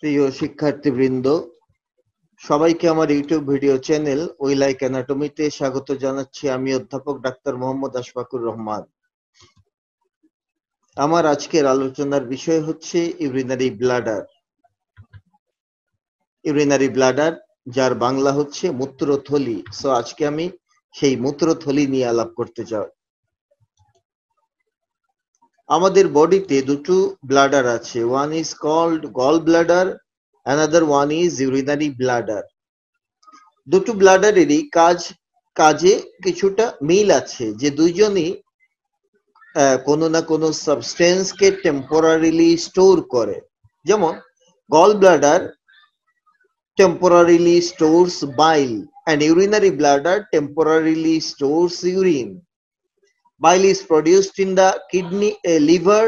প্রিয় শিক্ষার্থীবৃন্দ, সবাইকে আমার YouTube video channel we like অ্যানাটমিতে স্বাগত জানাচ্ছি। আমি অধ্যাপক ডাক্তার মোহাম্মদ আশফাকুর রহমান। আমার আজকের আলোচনার বিষয় হচ্ছে ইউরিনারি ব্লাডার। ইউরিনারি ব্লাডার, যার বাংলা হচ্ছে মূত্রথলি। সো আজকে আমি সেই মূত্রথলি নিয়ে আলাপ করতে চাই। আমাদের বডিতে দুটো ব্লাডার আছে। One is called gall bladder, another one is urinary bladder. দুটো ব্লাডারেরই কাজে কিছুটা মিল আছে, যে দুইজনই কোনো না কোনো সাবস্টেন্সকে টেম্পোরারিলি স্টোর করে। যেমন gall bladder temporarily stores bile and urinary bladder temporarily stores urine. Bile is produced in the kidney, liver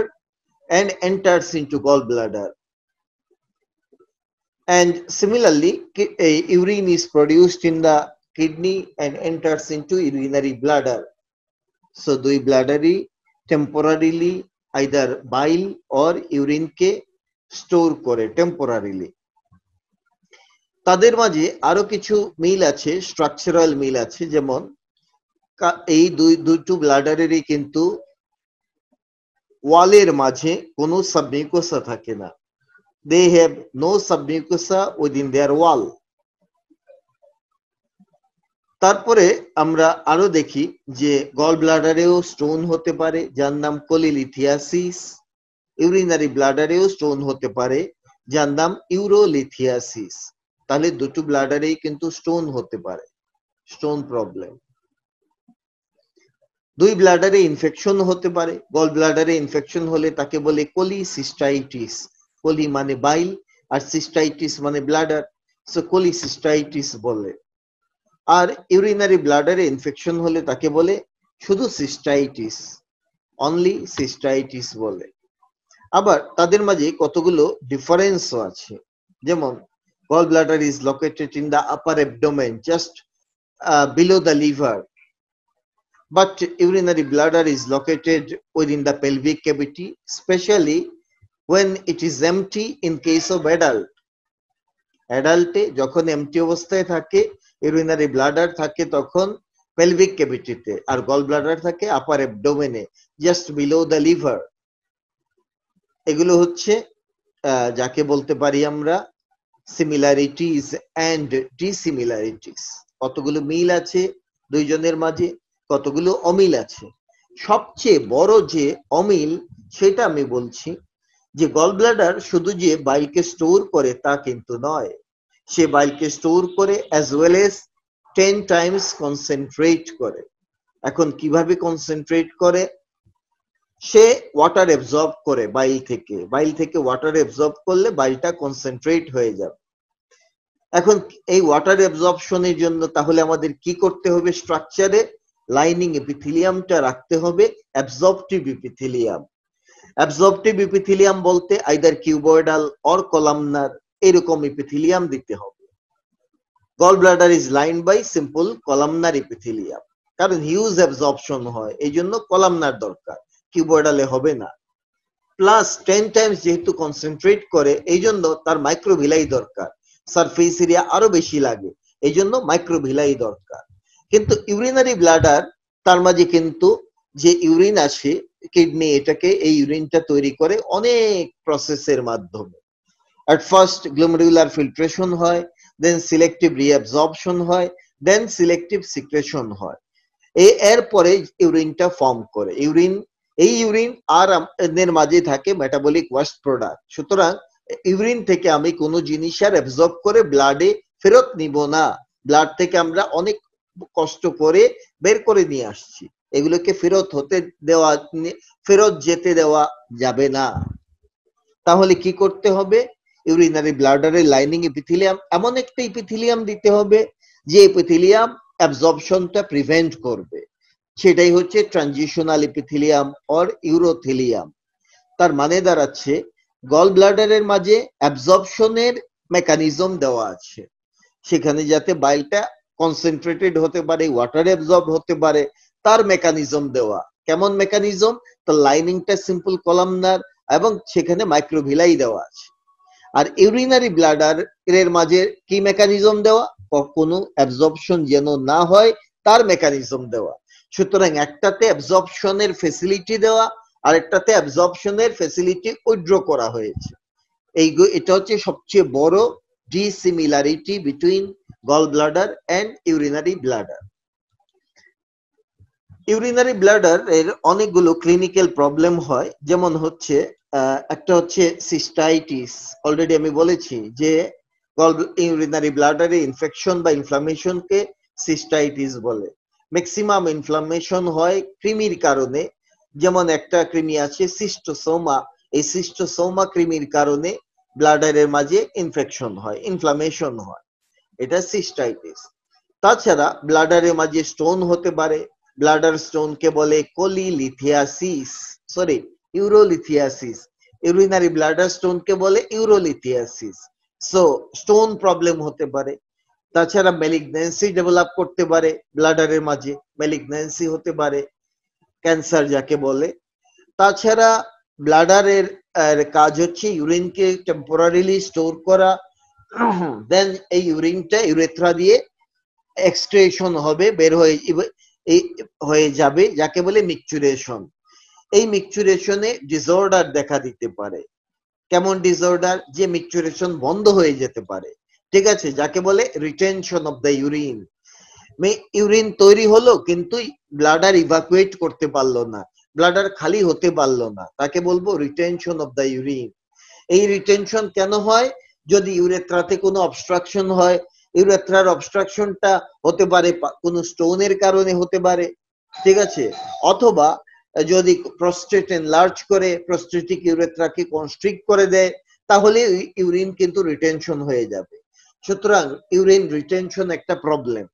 and enters into gallbladder. And similarly, urine is produced in the kidney and enters into urinary bladder. So দুই ব্লাডারই temporarily either bile or urine K store করে temporarily। তাদের মাঝে আরো কিছু মিল আছে, structural মিল আছে। যেমন এই দুটো ব্লাডারেরই কিন্তু ওয়ালের মাঝে কোনো সাবমিউকোসা থাকে না। They have no submucosa within their wall. তারপরে আমরা আরো দেখি যে গল ব্লাডারেও স্টোন হতে পারে, যার নাম কোলিলিথিয়াসিস। ইউরিনারি ব্লাডারেও স্টোন হতে পারে, যার নাম ইউরোলিথিয়াসিস। তাহলে দুটো ব্লাডারেই কিন্তু স্টোন হতে পারে, স্টোন প্রবলেম। দুই ব্লাডারে ইনফেকশন হতে পারে। গল ব্লাডারে ইনফেকশন হলে তাকে বলে কোলিসিস্টাইটিস। কোলি মানে বাইল আর সিস্টাইটিস মানে ব্লাডার, সো কোলিসিস্টাইটিস বলে। আর ইউরিনারি ব্লাডারে ইনফেকশন হলে তাকে বলে শুধু সিস্টাইটিস, অনলি সিস্টাইটিস বলে। আবার তাদের মাঝে কতগুলো ডিফারেন্সও আছে। যেমন gall bladder is located in the upper abdomen, just below the liver, but urinary bladder is located within the pelvic cavity, especially when it is empty in case of adult. Adult যখন MT অবস্থায় থাকে, urinary bladder থাকে তখন pelvic ক্যাভিটিতে, আর gall bladder থাকে আপার অ্যাবডোমেনে, just below the liver. এগুলো হচ্ছে যাকে বলতে পারি আমরা সিমিলারিটিস অ্যান্ড ডিসিমিলারিটিস। কতগুলো মিল আছে দুইজনের মাঝে, কতগুলো অমিল আছে। সবচেয়ে বড় যে অমিল সেটা আমি বলছি, যে গল ব্লাডার শুধু যে বাইলকে স্টোর করে তা কিন্তু নয়, সে বাইলকে স্টোর করে as well as 10 Times concentrate করে। এখন কিভাবে কনসেন্ট্রেট করে? সে ওয়াটার অ্যাবজর্ব করে বাইল থেকে ওয়াটার অ্যাবজর্ব করলে বাইলটা কনসেন্ট্রেট হয়ে যাবে। এখন এই ওয়াটার অ্যাবজর্পশনের জন্য তাহলে আমাদের কি করতে হবে? স্ট্রাকচারে লাইনিং এপিথেলিয়ামটা রাখতে হবে, অ্যাবজর্পটিভ এপিথেলিয়াম। অ্যাবজর্পটিভ এপিথেলিয়াম বলতে আইদার কিউবয়েডাল অর কলামনার, এরকম এপিথেলিয়াম দিতে হবে। Gall bladder is lined by simple columnar epithelium, কারণ হিউজ অ্যাবজর্পশন হয়, এই জন্য কলামনার দরকার, কিউবয়েডালে হবে না। প্লাস 10 টাইমস যেহেতু কনসেন্ট্রেট করে, এই জন্য তার মাইক্রোভিলাই দরকার, সারফেস এরিয়া আরো বেশি লাগে, এই জন্য মাইক্রোভিলাই দরকার। কিন্তু ইউরিনারি ব্লাডার, তার মাঝে কিন্তু যে ইউরিন আসে কিডনি, এটাকে এই ইউরিনটা তৈরি করে অনেক প্রসেসের মাধ্যমে। at first glomerular filtration হয়, দেন সিলেক্টিভ রিঅ্যাবজর্পশন হয়, দেন সিলেক্টিভ সিক্রেশন হয়। এরপরে ইউরিনটা ফর্ম করে। এই ইউরিন আর এর মাঝে থাকে মেটাবলিক ওয়েস্ট প্রোডাক্ট। সুতরাং ইউরিন থেকে আমি কোনো জিনিস আর অ্যাবজর্ব করে ব্লাডে ফেরত নিব না। ব্লাড থেকে আমরা অনেক কষ্ট করে বের করে নিয়ে আসছি, এগুলোকে ফেরত যেতে দেওয়া যাবে না। তাহলে কি করতে হবে? ইউরিনারি ব্লাডারের লাইনিং এপিথেলিয়াম, এমন একটা এপিথেলিয়াম দিতে হবে যে এপিথেলিয়াম অ্যাবজর্পশনটা প্রিভেন্ট করবে। সেটাই হচ্ছে ট্রানজিশনাল এপিথেলিয়াম অর ইউরোথেলিয়াম। তার মানে দাঁড়াচ্ছে গল ব্লাডারের মাঝে অ্যাবজর্পশনের মেকানিজম দেওয়া আছে, সেখানে যাতে বাইলটা কনসেন্ট্রেটেড হতে পারে, ওয়াটার অ্যাবজর্ব হতে পারে, তার মেকানিজম দেওয়া। কেমন মেকানিজম? তার লাইনিংটা সিম্পল কলামনার এবং সেখানে মাইক্রোভিলাই দেওয়া আছে। আর ইউরিনারি ব্লাডার এর মাঝে কি মেকানিজম দেওয়া, কোনো অ্যাবজর্পশন যেন না হয় তার মেকানিজম দেওয়া। সুতরাং একটাতে অ্যাবজর্পশনের ফেসিলিটি দেওয়া আর একটাতে অ্যাবজর্পশনের ফেসিলিটি উইথড্র করা হয়েছে। এটা হচ্ছে সবচেয়ে বড় dissimilarity between gall bladder and urinary bladder. Urinary bladder এর অনেকগুলো ক্লিনিক্যাল প্রবলেম হয়, যেমন হচ্ছে একটা হচ্ছে সিস্টাইটিস। অলরেডি আমি বলেছি যে ইউরিনারি ব্লাডারে ইনফেকশন বা ইনফ্লামেশনকে সিস্টাইটিস বলে। ম্যাক্সিমাম ইনফ্লামেশন হয় কৃমির কারণে, যেমন একটা কৃমি আছে সিস্টোসোমা, এই সিস্টোসোমা কৃমির কারণে ব্লাডারের মাঝে ইনফেকশন হয়, ইনফ্লামেশন হয়, এটা সিস্টাইটিস। তাছাড়া ব্লাডারের মাঝে স্টোন হতে পারে, ব্লাডার স্টোন কে বলে cholelithiasis, sorry urolithiasis. Urinary bladder stone কে বলে ইউরোলিথিয়াসিস। সো স্টোন প্রবলেম হতে পারে। তাছাড়া ম্যালিগন্যান্সি ডেভেলপ করতে পারে ব্লাডারের মাঝে, ম্যালিগন্যান্সি হতে পারে, ক্যান্সার যাকে বলে। তাছাড়া ব্লাডারের কাজ হচ্ছে ইউরিনকে টেম্পোরারিলি স্টোর করা, দেন এই ইউরিনটা ইউরেথ্রা দিয়ে এক্সক্রেশন হবে, বের হয়ে যাবে, যাকে বলে মিকচুরেশন। এই মিকচুরেশনে ডিসঅর্ডার দেখা দিতে পারে। কেমন ডিসঅর্ডার? যে মিকচুরেশন বন্ধ হয়ে যেতে পারে, ঠিক আছে, যাকে বলে retention of the urine. Urine তৈরি হলো কিন্তু ব্লাডার ইভাকুয়েট করতে পারলো না, ব্লাডার খালি হতে পারলো না, তাকে বলবো রিটেনশন অফ দ্য ইউরিন। এই রিটেনশন কেন হয়? যদি ইউরেথ্রাতে কোনো অবস্ট্রাকশন হয়, ইউরেথ্রার অবস্ট্রাকশনটা হতে পারে কোনো স্টোনের কারণে হতে পারে, ঠিক আছে, অথবা যদি প্রস্টেট এনলার্জ করে, প্রস্টেটিক ইউরেথ্রাকে কনস্ট্রিক্ট করে দেয়, তাহলে ইউরিন কিন্তু রিটেনশন হয়ে যাবে। সুতরাং ইউরিন রিটেনশন একটা প্রবলেম।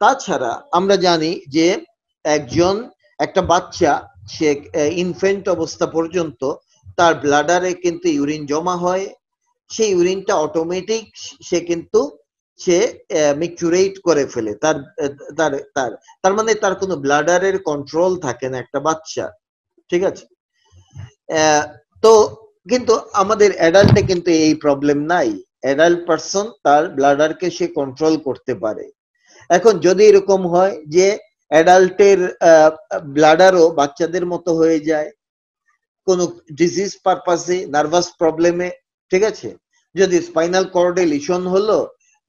তাছাড়া আমরা জানি যে একটা বাচ্চা, সে ইনফেন্ট অবস্থা পর্যন্ত তার ব্লাডারে কিন্তু ইউরিন জমা হয়, সেই ইউরিনটা অটোমেটিক সে মিকচুরেট করে ফেলে, তার তার তার তার মানে তার কোনো ব্লাডারের কন্ট্রোল থাকে না একটা বাচ্চা, ঠিক আছে। তো কিন্তু আমাদের অ্যাডাল্টে কিন্তু এই প্রবলেম নাই, অ্যাডাল্ট পারসন তার ব্লাডারকে সে কন্ট্রোল করতে পারে। এখন যদি এরকম হয় যে অ্যাডাল্টের ব্লাডারও বাচ্চাদের মতো হয়ে যায় কোনো ডিজিজ পারপাসে, নার্ভাস প্রবলেমে, ঠিক আছে, যদি স্পাইনাল কর্ডে লিশন হলো,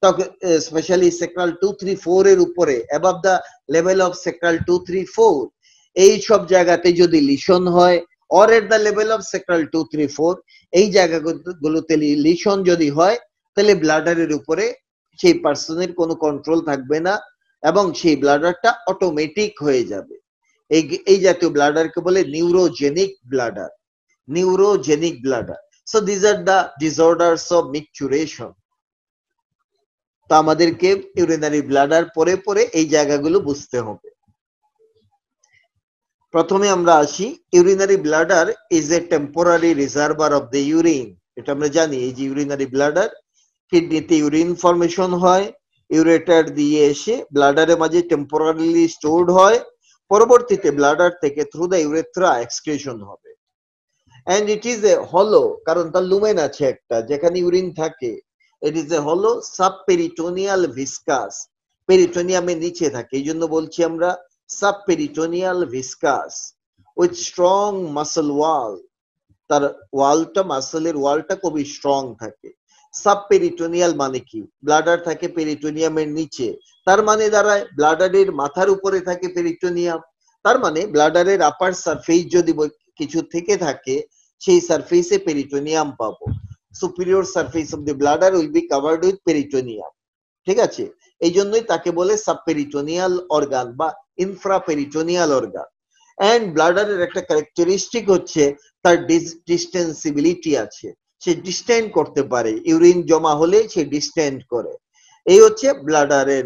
তখন স্পেশালি সেক্রাল 2-3-4 এর উপরে, above the level of sacral 2-3-4, এই সব জায়গাতে যদি লিশন হয়, or at the level of sacral 2-3-4, এই জায়গাগুলোতে লিশন যদি হয়, তাহলে ব্লাডারের উপরে সেই পার্সনের কোনো কন্ট্রোল থাকবে না এবং সেই ব্লাডারটা অটোমেটিক হয়ে যাবে। এই জাতীয় ব্লাডারকে বলে neurogenic bladder, neurogenic bladder. So this are the disorders of micturition. তো আমাদেরকে ইউরিনারি ব্লাডার পরে পরে এই জায়গাগুলো বুঝতে হবে। প্রথমে আমরা আসি, urinary bladder is A temporary reservoir of the urine. এটা আমরা জানি, এই যে ইউরিনারি ব্লাডার, কিডনিতে ইউরিন ফর্মেশন হয়, ইউরেটার দিয়ে এসে ব্লাডারের মাঝে টেম্পোরারিলি স্টোরড হয়, পরবর্তীতে ব্লাডার থেকে থ্রু দ্য ইউরেথ্রা এক্সক্রিশন হবে। এন্ড ইট ইজ এ হলো, কারণ তার লুমেন আছে একটা যেখানে ইউরিন থাকে, ইট ইজ এ হলো সাবপেরিটোনিয়াল ভিসকাস, পেরিটোনিয়ামের নিচে থাকে, এই জন্য বলছি আমরা সাবপেরিটোনিয়াল ভিসকাস উইথ স্ট্রং মাসল ওয়াল। তার ওয়ালটা, মাসলের ওয়ালটা খুবই স্ট্রং থাকে। সাবপেরিটোনিয়াল মানে কি? ব্লাডার থাকে পেরিটোনিয়ামের নিচে, তার মানে দাঁড়ায় ব্লাডারের মাথার উপরে থাকে পেরিটোনিয়াম, তার মানে ব্লাডারের আপার সারফেস যদি কিছু থেকে থাকে, সেই সারফেসে পেরিটোনিয়াম পাবো। Superior surface of the bladder will be covered with peritoneum, ঠিক আছে। এই জন্যই তাকে বলে সাবপেরিটোনিয়াল অর্গান বা ইনফ্রাপেরিটোনিয়াল অর্গান। এন্ড ব্লাডারের একটা ক্যারেক্টারিস্টিক হচ্ছে তার ডিস্টেন্সিবিলিটি আছে, সে ডিস্টেন্ড করতে পারে, ইউরিন জমা হলে সে ডিস্টেন্ড করে। এই হচ্ছে ব্লাডারের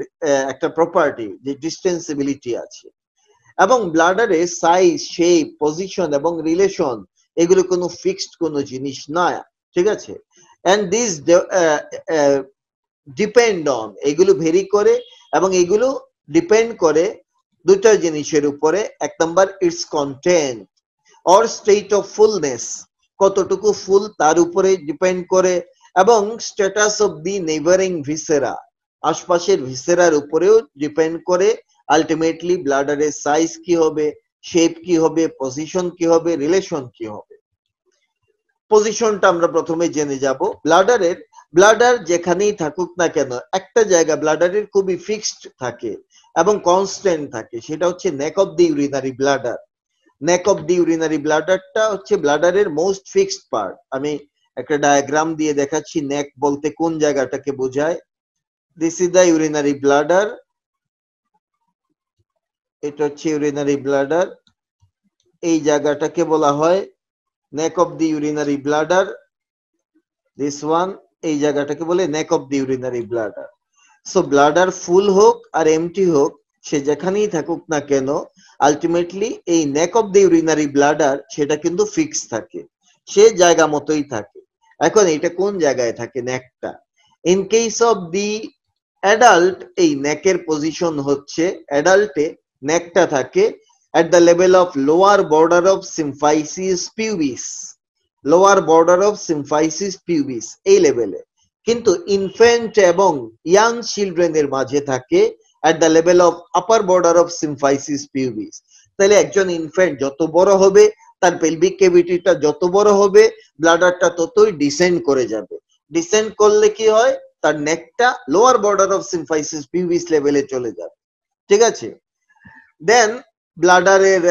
একটা প্রপার্টি, যে ডিস্টেন্সিবিলিটি আছে। এবং ব্লাডারে সাইজ, শেপ, পজিশন এবং রিলেশন, এগুলো কোনো ফিক্সড কোনো জিনিস নয়, ঠিক আছে। এন্ড দিস ডিপেন্ড অন, এগুলো ভেরি করে এবং এগুলো ডিপেন্ড করে দুটো জিনিসের উপরে। এক number it's content or state of fullness, কতটুকু ফুল তার উপরে ডিপেন্ড করে, এবং status of the neighbouring viscera, আশপাশের ভিসেরার উপরেও ডিপেন্ড করে আলটিমেটলি ব্লাডারের সাইজ কি হবে, শেপ কি হবে, পজিশন কি হবে, রিলেশন কি হবে। পজিশনটা আমরা প্রথমে জেনে যাব। ব্লাডার যেখানেই থাকুক না কেন একটা জায়গা ব্লাডারের খুবই ফিক্সড থাকে এবং কনস্ট্যান্ট থাকে, সেটা হচ্ছে neck of the urinary bladder. Neck of the urinary ব্লাডারটা হচ্ছে ব্লাডারের মোস্ট ফিক্সড পার্ট। আমি একটা ডায়াগ্রাম দিয়ে দেখাচ্ছি নেক বলতে কোন জায়গাটাকে বোঝায়। This is the urinary bladder, এটা হচ্ছে ইউরিনারি ব্লাডার, এই জায়গাটাকে বলা হয় neck of the urinary bladder. This one, এই জায়গাটাকে বলে neck of the urinary bladder. So bladder full হোক আর এমটি হোক, সে যেখানেই থাকুক না কেন আলটিমেটলি এই নেক অফ দি ইউরিনারি ব্লাডার সেটা কিন্তু ফিক্স থাকে, সে জায়গা মতোই থাকে। এখন এটা কোন জায়গায় থাকে নেকটা? In case of the adult, এই নেকের পজিশন হচ্ছে অ্যাডাল্টে নেকটা থাকে at the level of lower border of symphysis pubis, lower border of symphysis pubis এই লেভেলে। কিন্তু ইনফ্যান্ট এবং ইয়াং চিলড্রেনের মাঝে থাকে at the level of upper border of symphysis pubis। তাহলে একজন ইনফ্যান্ট যত বড় হবে, তার পেলভিক ক্যাভিটিটা যত বড় হবে, ব্লাডারটা ততই ডিসেন্ড করে যাবে। ডিসেন্ড করলে কি হয়, তার নেকটা lower border of symphysis pubis লেভেলে চলে যাবে। ঠিক আছে, দেন ব্লাডারের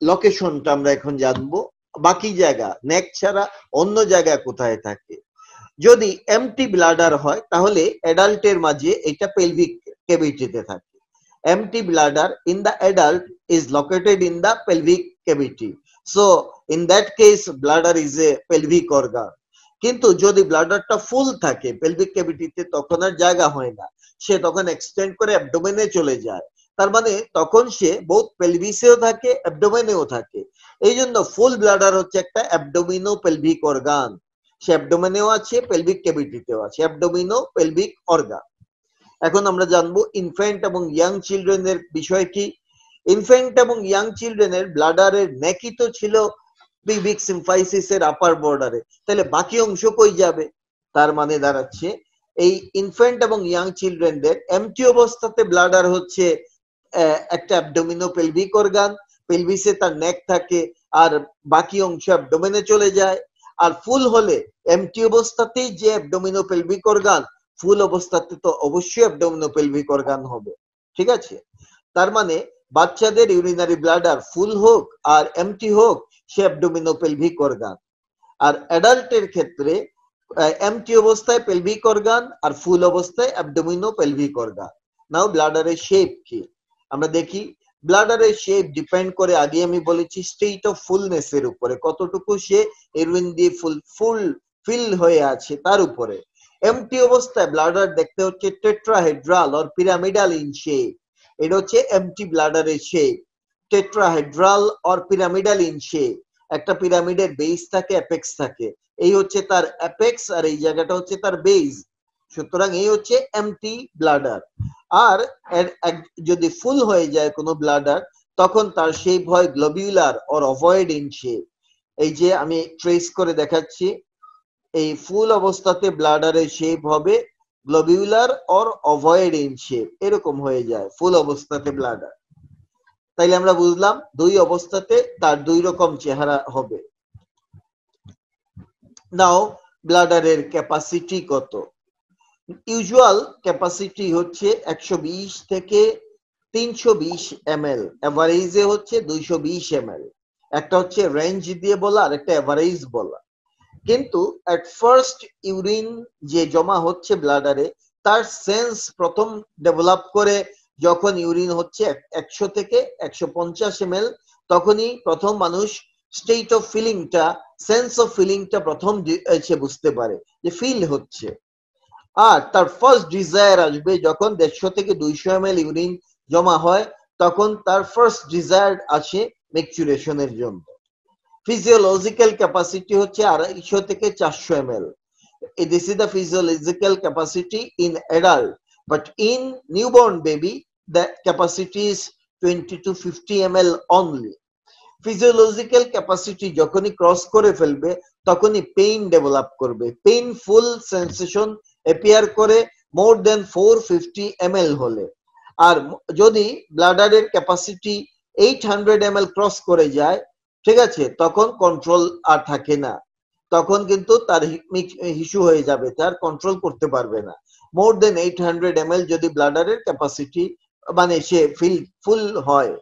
লোকেশনটা আমরা এখন জানবো। বাকি জায়গা নেক ছাড়া অন্য জায়গা কোথায় থাকে? যদি এমটি ব্লাডার হয় তাহলে অ্যাডাল্টের মাঝে এটা পেলভিক ক্যাভিটিতে থাকে। Empty bladder in the adult is located in the pelvic cavity, so in that case bladder is a pelvic organ. কিন্তু যদি ব্লাডারটা ফুল থাকে পেলভিক ক্যাভিটিতে, তখন আর জায়গা হয় না, সে তখন এক্সটেন্ড করে অ্যাবডোমেনে চলে যায়। তার মানে তখন সে বোথ পেলভিসেও থাকে অ্যাবডোমেনেও থাকে। এই জন্য ফুল ব্লাডার হচ্ছে একটা অ্যাবডোমিনো পেলভিক অর্গান, সে অ্যাবডোমেনেও আছে পেলভিক ক্যাভিটিতেও আছে, অ্যাবডোমিনো পেলভিক অর্গান। এখন আমরা জানবো ইনফ্যান্ট এবং ইয়াং চিলড্রেনের বিষয় কি। ইনফ্যান্ট এবং ইয়াং চিলড্রেনের ব্লাডারের নেকই তো ছিল পিউবিক সিম্ফাইসিসের আপার বর্ডারে, তাহলে বাকি অংশ কই যাবে? তার মানে দাঁড়াচ্ছে এই ইনফ্যান্ট এবং ইয়াং চিলড্রেনদের এমটি অবস্থাতে ব্লাডার হচ্ছে একটা অ্যাবডোমিনো পেলভিক অর্গান, পেলভিসে তার নেক থাকে আর বাকি অংশ অ্যাবডোমেনে চলে যায়। আর ফুল হলে এমটি অবস্থাতেই যে অ্যাবডোমিনো পেলভিক অর্গান, ফুল অবস্থাতে তো অবশ্যই অ্যাবডোমিনো পেলভিক অর্গান হবে। ঠিক আছে, তার মানে বাচ্চাদের ইউরিনারি ব্লাডার ফুল হোক আর এমটি হোক, সে অ্যাবডোমিনো পেলভিক অর্গান। আর অ্যাডাল্টের ক্ষেত্রে এমটি অবস্থায় পেলভিক অর্গান আর ফুল অবস্থায় অ্যাবডোমিনো পেলভিক অর্গান। নাও ব্লাডারের শেপ কি আমরা দেখি। ব্লাডারের শেপ ডিপেন্ড করে, আগে আমি বলেছি, স্টেট অফ ফুলনেস এর উপরে, কতটুকু সে ইউরিন দিয়ে ফিল হয়ে আছে তার উপরে। এমটি অবস্থায় ব্লাডার দেখতে হচ্ছে tetrahedral or pyramidal in shape, এটা হচ্ছে এমটি ব্লাডারের shape, tetrahedral or pyramidal in shape. একটা পিরামিডের বেস থাকে, অ্যাপেক্স থাকে, এই হচ্ছে তার অ্যাপেক্স আর এই জায়গাটা হচ্ছে তার বেস। সুতরাং এই হচ্ছে এমটি ব্লাডার। আর যদি ফুল হয়ে যায় কোনো ব্লাডার, তখন তার শেপ হয় গ্লোবিউলার অর অভয়েড ইন শেপ। এই যে আমি ট্রেস করে দেখাচ্ছি, এই ফুল অবস্থাতে ব্লাডারের শেপ হবে গ্লোবিউলার অর অভয়েড ইন শেপ, এরকম হয়ে যায় ফুল অবস্থাতে ব্লাডার। তাইলে আমরা বুঝলাম দুই অবস্থাতে তার দুই রকম চেহারা হবে। নাও ব্লাডারের ক্যাপাসিটি কত? ইউজুয়াল ক্যাপাসিটি হচ্ছে 120 থেকে 320 ml, এভারেজে হচ্ছে 220 ml। একটা হচ্ছে রেঞ্জ দিয়ে বলা আর একটা এভারেজ বলা। কিন্তু এট ফার্স্ট ইউরিন যে জমা হচ্ছে ব্লাডারে, তার সেন্স প্রথম ডেভেলপ করে যখন ইউরিন হচ্ছে 100 থেকে 150 ml, তখনই প্রথম মানুষ স্টেট অফ ফিলিংটা, সেন্স অফ ফিলিংটা প্রথম সে বুঝতে পারে যে ফিল হচ্ছে। আর তার ফার্স্ট ডিজায়ার আসবে যখন 150 থেকে 200 ml ইউরিন জমা হয়, তখন তার ফার্স্ট ডিজায়ার আসে ম্যাচুরেশনের জন্য। ফিজিওলজিক্যাল ক্যাপাসিটি হচ্ছে 250 থেকে 400 ml. This is the physiological capacity in adult, but in newborn baby the capacity is 20 to 50 ml only. Physiological capacity যখনই ক্রস করে ফেলবে তখনই পেইন ডেভেলপ করবে, পেইনফুল সেন্সেশন অ্যাপিয়ার করে মোর দেন 450 ml হলে। আর যদি ব্লাডারের ক্যাপাসিটি 800 ml ক্রস করে যায়, ঠিক আছে, তখন কন্ট্রোল আর থাকে না, তখন কিন্তু তার হিসু হয়ে যাবে, তার কন্ট্রোল করতে পারবে না। মোর দেন 800 ml যদি ব্লাডারের ক্যাপাসিটি মানে সে ফুল হয়,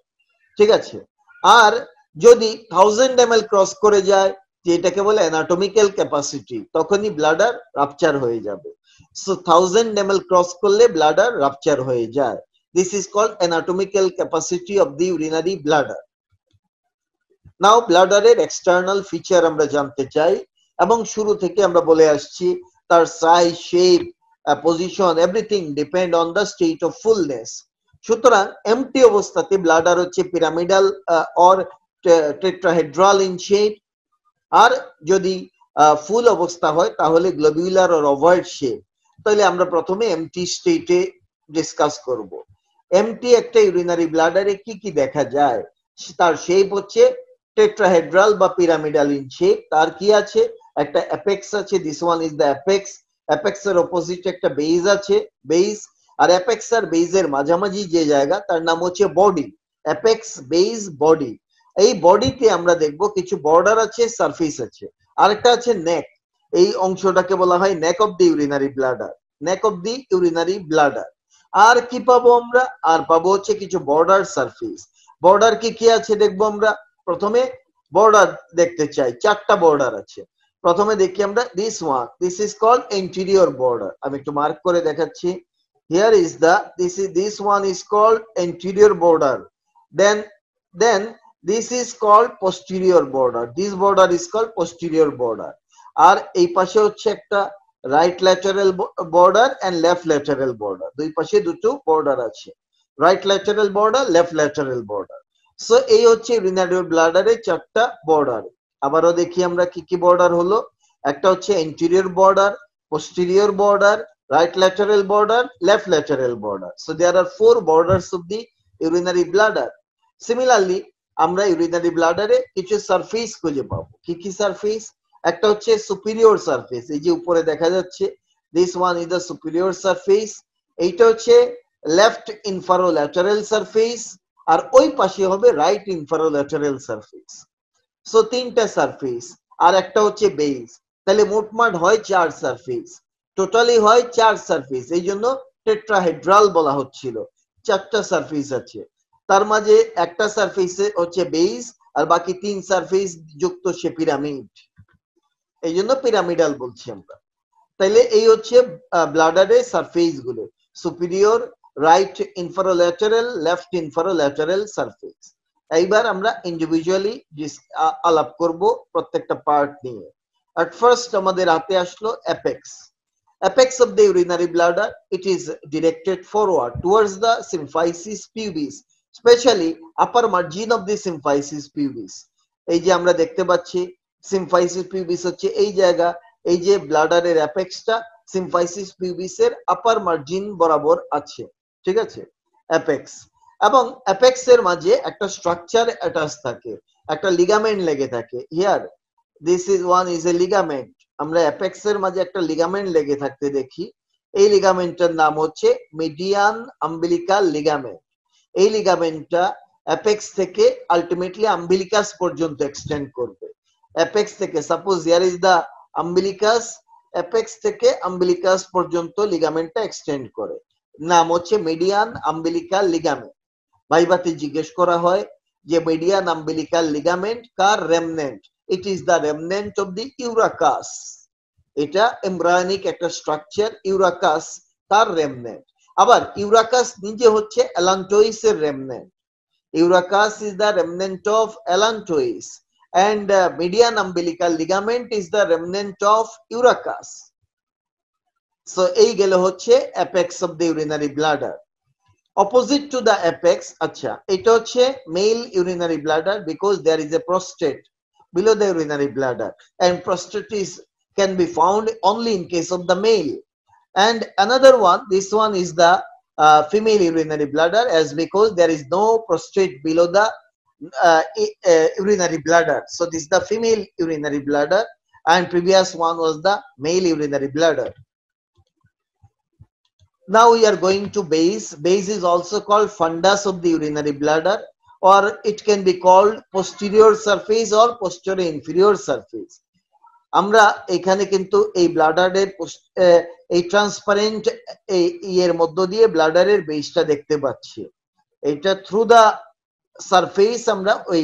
ঠিক আছে। আর যদি 1000 ml ক্রস করে যায়, যেটাকে বলে অ্যানাটমিক্যাল ক্যাপাসিটি, তখনই ব্লাডার রাপচার হয়ে যাবে। সো 1000 ml ক্রস করলে ব্লাডার রাপচার হয়ে যায়। This is called anatomical capacity of the urinary bladder. Now ব্লাডারের এক্সটার্নাল ফিচার আমরা জানতে চাই, এবং শুরু থেকে আমরা বলে আসছি তার size, shape, position, everything depend on the state of fullness. সুতরাং এমটি অবস্থাতে ব্লাডার হচ্ছে pyramidal or tetrahedral in shape, আর যদি ফুল অবস্থা হয় তাহলে গ্লোবিউলার অর ওভার্ট শেপ। তাহলে আমরা প্রথমে এমটি স্টেটে ডিসকাস করব। এমটি একটা ইউরিনারি ব্লাডারে কি কি দেখা যায়? তার শেপ হচ্ছে টেট্রাহেড্রাল বা পিরামিডাল ইন শেপ। তার কি আছে? একটা অ্যাপেক্স আছে, this one is the apex. Apex এর অপোজিট একটা বেজ আছে, বেজ। আর অ্যাপেক্স আর বেজের মাঝামাঝি যে জায়গা তার নাম হচ্ছে বডি। Apex, base, body. এই বডিতে আমরা দেখব কিছু বর্ডার আছে, সারফেস আছে। আরেকটা আছে নেক। এই অংশটাকে বলা হয় neck of the urinary bladder, neck of the urinary bladder. আর কি পাবো আমরা? আর পাবো হচ্ছে কিছু বর্ডার, সারফেস। বর্ডার কি কি আছে দেখবো আমরা। প্রথমে বর্ডার দেখতে চাই, চারটা বর্ডার আছে। প্রথমে দেখি আমরা this one, this is called anterior border. আমি একটু মার্ক করে দেখাচ্ছি। Here is the, this one is called anterior border. Then this is called posterior border, this border is called posterior border. আর এই পাশে হচ্ছে একটা right lateral border and left lateral border, দুই পাশে দুটো বর্ডার আছে, right lateral border, left lateral border. So এই হচ্ছে ইউরিনারি ব্লাডারের চারটা বর্ডার। আবারও দেখি আমরা কি কি বর্ডার হলো। একটা হচ্ছে anterior border, posterior border, right lateral border, left lateral border. So there are 4 borders of the urinary bladder. Similarly, আমরা ইউরিনারি ব্লাডারে কিছু সারফেস খুঁজে পাবো। কি কি সারফেস? একটা হচ্ছে সুপিরিয়র সারফেস, এই যে উপরে দেখা যাচ্ছে, this one is the superior surface. এইটা হচ্ছে লেফট ইনফারোল্যাটারাল সারফেস, আর ওই পাশে হবে রাইট ইনফারোল্যাটারাল সারফেস। সো তিনটা সারফেস, আর একটা হচ্ছে বেস। তাহলে মোটমাট হয় 4 সারফেস, টোটালি হয় 4 সারফেস। এই জন্য টেট্রাহেড্রাল বলা হচ্ছিল, 4টা সারফেস আছে। তার মাঝে একটা সারফেসে হচ্ছে বেস, আর বাকি 3 সারফেস যুক্ত সে পিরামিড, এই জন্য পিরামিডাল বলছি আমরা। তাইলে এই হচ্ছে ব্লাডারের সারফেস গুলো, সুপিরিয়র, রাইট ইনফারোল্যাটারাল, লেফট ইনফারোল্যাটারাল সারফেস। এইবার আমরা ইন্ডিভিজুয়ালি আলাপ করব প্রত্যেকটা পার্ট নিয়ে। এট ফার্স্ট আমাদের হাতে আসলো apex. Apex of the urinary bladder, it is directed forward towards the symphysis pubis, especially upper margin of the symphysis pubis. এই যে আমরা দেখতে পাচ্ছি symphysis pubis হচ্ছে এই জায়গা, এই যে ব্লাডারের অ্যাপেক্সটা symphysis pubis এর আপার মার্জিন বরাবর আছে, ঠিক আছে, অ্যাপেক্স। এবং অ্যাপেক্স এর মাঝে একটা স্ট্রাকচার অ্যাটাচ থাকে, একটা লিগামেন্ট লেগে থাকে। Here this is one is a ligament. আমরা অ্যাপেক্স এর মাঝে একটা লিগামেন্ট লেগে থাকতে দেখি। এই লিগামেন্টের নাম হচ্ছে মিডিয়ান আম্বিলিকাল লিগামেন্ট। এই লিগামেন্টটা অ্যাপেক্স থেকে আলটিমেটলি আম্বিলিকাস পর্যন্ত এক্সটেন্ড করবে। অ্যাপেক্স থেকে, suppose here is the umbilicus, apex থেকে আম্বিলিকাস পর্যন্ত লিগামেন্টটা এক্সটেন্ড করে, নাম হচ্ছে মিডিয়ান আম্বিলিকাল লিগামেন্ট। ভাইভাতে জিজ্ঞেস করা হয় যে মিডিয়ান আম্বিলিকাল লিগামেন্ট কার remnant? It is the remnant of the urachus. এটা এমব্রায়োনিক একটা স্ট্রাকচার, ইউরাকাস তার রেমনেন্ট। আবার ইউরাকাস নিজে হচ্ছে অ্যালান্টোইস এর remnant. Urachus is the remnant of allantois and median umbilical ligament is the remnant of urachus. So এই গেল হচ্ছে apex of the urinary bladder. Opposite to the apex, আচ্ছা, এটা হচ্ছে male urinary bladder because there is a prostate below the urinary bladder, and prostatitis can be found only in case of the male. And another one, this one is the female urinary bladder, as because there is no prostate below the urinary bladder. So this is the female urinary bladder, and previous one was the male urinary bladder. Now we are going to base. Base is also called fundus of the urinary bladder, or it can be called posterior surface or posterior inferior surface. আমরা এখানে কিন্তু এই ব্লাডারের এই transparent এর মধ্য দিয়ে ব্লাডারের বেসটা দেখতে পাচ্ছি। এটা থ্রু দা সারফেস আমরা ওই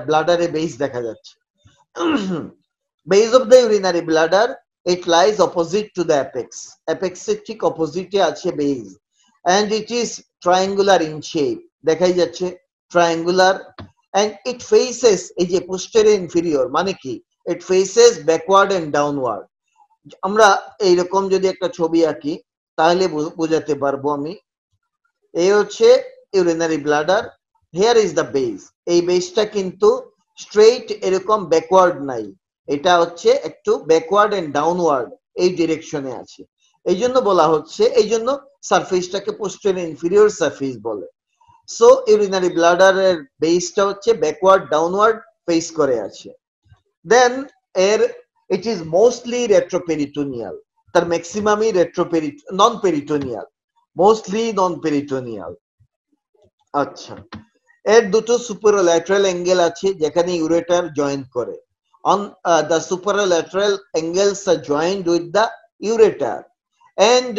ব্লাডারে বেস দেখা যাচ্ছে। Base of the urinary bladder, it lies opposite to the apex. Apex এর ঠিক অপোজিটে আছে base, and it is triangular in shape, দেখাই যাচ্ছে triangular, and it faces এই যে posterior inferior মানে কি, it faces backward and downward. আমরা এইরকম যদি একটা ছবি আঁকি তাহলে বোঝাতে পারবো আমি। এই হচ্ছে urinary bladder, here is the base. এই বেসটা কিন্তু স্ট্রেইট এরকম ব্যাকওয়ার্ড নাই, এটা হচ্ছে একটু ব্যাকওয়ার্ড এন্ড ডাউনওয়ার্ড এই ডিরেকশনে আছে। এই জন্য বলা হচ্ছে, এই জন্য সারফেসটাকে পোস্টেরিয়র ইনফিরিয়র সারফেস বলে। সো ইউরিনারি ব্লাডারের বেসটা হচ্ছে ব্যাকওয়ার্ড ডাউনওয়ার্ড ফেস করে আছে। দেন এর it is mostly retroperitoneal, তার ম্যাক্সিমামই নন পেরিটোনিয়াল, মোস্টলি নন পেরিটোনিয়াল। আচ্ছা, এর দুটো সুপারোল্যাটারাল অ্যাঙ্গেল আছে যেখানে ইউরেটার জয়েন করে। on the superolateral angles are joined with the ureter, and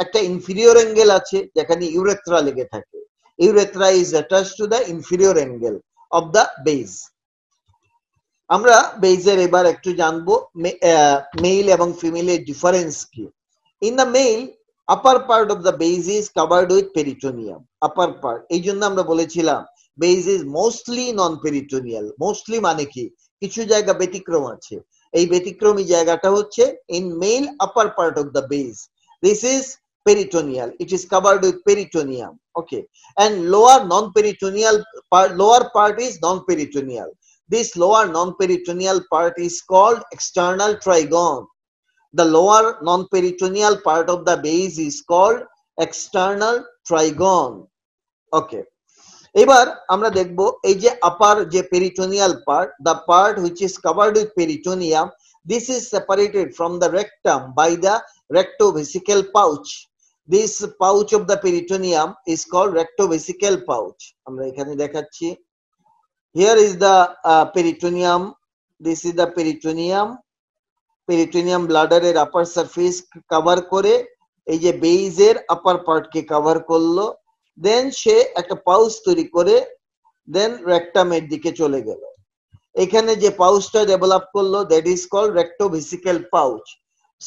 একটা ইনফিরিয়র অ্যাঙ্গেল আছে যেখানে ইউরেথ্রা লেগে থাকে। Urethra is attached to the inferior angle of the base. আমরা বেজের এবার একটু জানবো মেল এবং ফিমেলের ডিফারেন্স কি। In the male, upper part of the base is covered with peritoneum. Upper part, এই জন্য আমরা বলেছিলাম base is mostly non peritoneal. Mostly মানে কি, কিছু জায়গা ব্যতিক্রম আছে। এই ব্যতিক্রমী জায়গাটা হচ্ছে in male upper part of the base, this is peritoneal, it is covered with peritoneum, okay, and lower non-peritoneal part, lower part is non-peritoneal. This lower non-peritoneal part is called external trigone. The lower non-peritoneal part of the base is called external trigone, okay. এবার আমরা দেখব এই যে আপার যে peritoneal part, the part which is covered with peritoneum, this is separated from the rectum by the rectovesical pouch. This pouch of the peritoneum is called rectovesical pouch. আমরা এখানে দেখাচ্ছি, here is the peritoneum, this is the peritoneum. peritoneum bladder এর upper surface cover করে এই যে base এর upper part কে cover করলো, দেন সে একটা পাউচ তৈরি করে দেন rectum এর দিকে চলে গেল। এখানে যে পাউচটা ডেভেলপ করলো, that is called rectovesical pouch.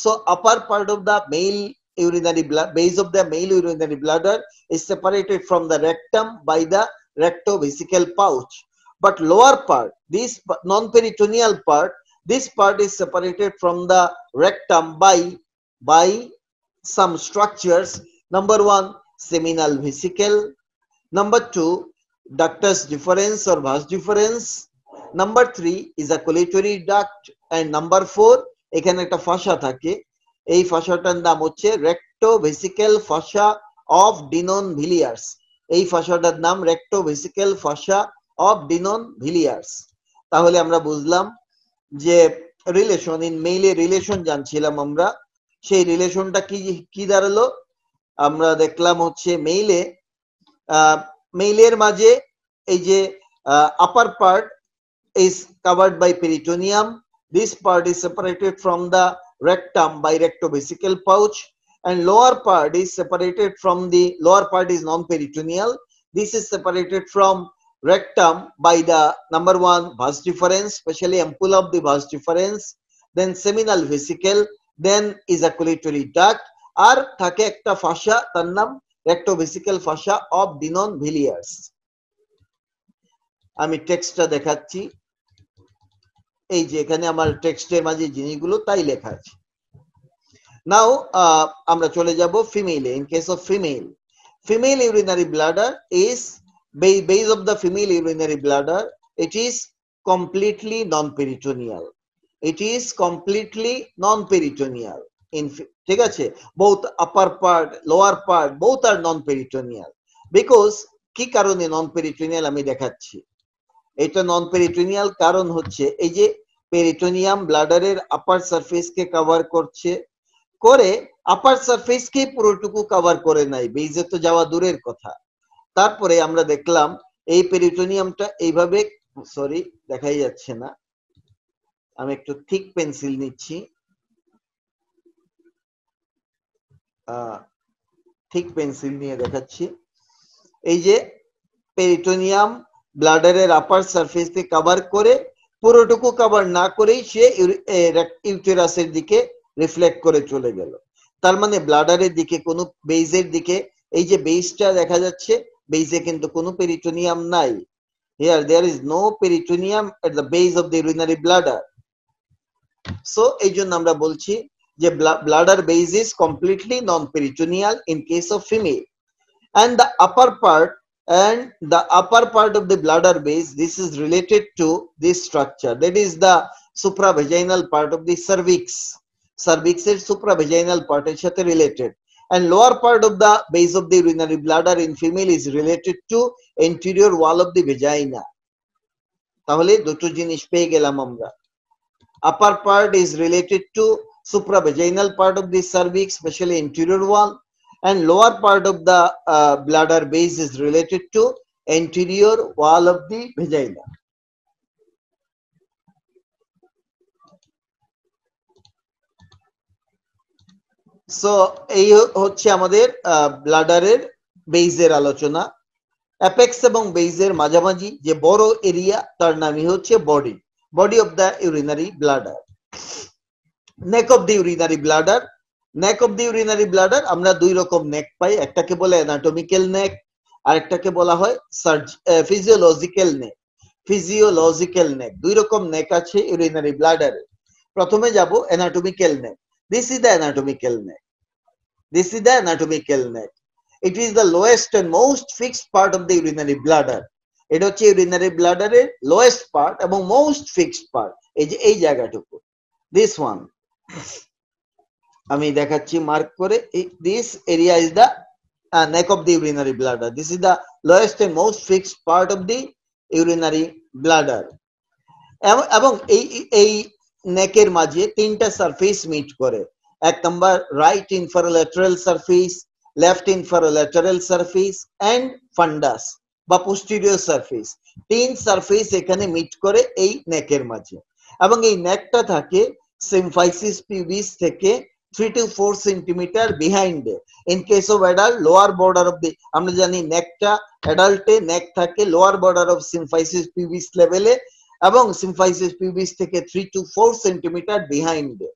So upper part of the male urinary base of the male urinary bladder is separated from the rectum by the rectovesical pouch, but lower part, this non-peritoneal part, this part is separated from the rectum by some structures. Number 1, seminal vesicle. Number 2, ductus deferens or vas deferens. Number 3, ejaculatory duct, and number 4, এখানে একটা ফাসা থাকে, এই ফাসাটার নাম হচ্ছে rectovesical fascia of Denon Villiers. এই ফাসাটার নাম rectovesical fascia of Denon Villiers. তাহলে আমরা বুঝলাম যে রিলেশন ইন মেইলে রিলেশন জানছিলাম আমরা, সেই রিলেশনটা কি দাঁড়ালো, আমরা দেখলাম হচ্ছে মেইলের মাঝে এই যে আপার part is covered by peritoneum, this part is separated from the rectum by rectovesical pouch, and lower part is separated from the lower part is non-peritoneal, this is separated from rectum by the number 1, vas deferens, especially ampulla of the vas deferens, then seminal vesicle, then ejaculatory duct, আর থাকে একটা ফাসা, তার নাম rectovesical fascia of Denon Villiers. আমি টেক্সটটা দেখাচ্ছি, এই যে এখানে আমার টেক্সটের মাঝে জিনিসগুলো তাই লেখা আছে। নাও আমরা চলে যাব ফিমেলে। In case of female urinary bladder is base of the female urinary bladder, it is completely non-peritoneal, it is completely non-peritoneal, ঠিক আছে, both upper part lower part both are non-peritoneal, because কি কারণে non-peritoneal আমি দেখাচ্ছি। এটা নন peritoneal কারণ হচ্ছে এই যে পেরিটোনিয়াম ব্লাডারের আপার সারফেসকে কভার করছে, করে আপার সারফেসকে পুরোটুকু কভার করে নাই, বেজে তো যাওয়া দূরের কথা। তারপরে আমরা দেখলাম এই পেরিটোনিয়ামটা এইভাবে, সরি দেখাই যাচ্ছে না, আমি একটু থিক পেন্সিল নিচ্ছি, থিক পেন্সিল নিয়ে দেখাচ্ছি। এই যে পেরিটোনিয়াম ব্লাডারের আপার সারফেসকে কভার করে, পুরোটুকু কভার না করেই সে ইউটেরাসের দিকে রিফ্লেক্ট করে চলে গেল। তার মানে ব্লাডারের দিকে কোনো বেজের দিকে, এই যে বেজটা দেখা যাচ্ছে, বেজে কিন্তু কোনো পেরিটোনিয়াম নাই। Here there is no peritoneum at the base of the urinary bladder. So এই জন্য আমরা বলছি যে bladder base is completely non-peritoneal in case of female. And the upper part of the bladder base, this is related to this structure, that is the supravaginal part of the cervix. Cervix এর supravaginal part এর সাথে related, and lower part of the base of the urinary bladder in female is related to anterior wall of the vagina. তাহলে দুটো জিনিস পেয়ে গেলাম আমরা। Upper part is related to supravaginal part of the cervix, especially anterior wall, and lower part of the bladder base is related to anterior wall of the vagina. So এই হচ্ছে আমাদের ব্লাডারের বেজের আলোচনা। অ্যাপেক্স এবং বেজের মাঝামাঝি যে বড় এরিয়া তার নামই হচ্ছে body, body of the urinary bladder. Neck of the urinary bladder, neck of the urinary bladder আমরা দুই রকম নেক পাই, একটাকে বলে অ্যানাটমিক্যাল নেক, আরেকটাকে বলা হয় ফিজিওলজিক্যাল নেক। ফিজিওলজিক্যাল নেক, দুই রকম নেক আছে ইউরিনারি ব্লাডারে। প্রথমে যাব anatomical neck. This is the anatomical neck, this is the anatomical neck. It is the lowest and most fixed part of the urinary bladder. এটা হচ্ছে ইউরিনারি ব্লাডারের লোয়েস্ট পার্ট এবং মোস্ট ফিক্সড পার্ট, এই যে এই জায়গাটুকু, this one আমি দেখাচ্ছি mark করে। This area is the neck of the urinary bladder, this is the lowest and most fixed part of the urinary bladder. এবং এই নেকের মাঝে তিনটা সারফেস মিট করে। এক নম্বর right inferolateral surface, left inferolateral surface and fundus বা posterior surface, তিন সারফেস এখানে মিট করে এই নেকের মাঝে। এবং এই নেকটা থাকে সিম্ফাইসিস পিউবিস থেকে 3 to 4 সেন্টিমিটার বিহাইন্ডে। In case of adult lower border of the, আমরা জানি নেকটা অ্যাডাল্টে নেক থাকে lower border of symphysis pubis লেভেলে, এবং সিম্ফাইসিস পিউবিস থেকে 3 to 4 সেন্টিমিটার বিহাইন্ডে।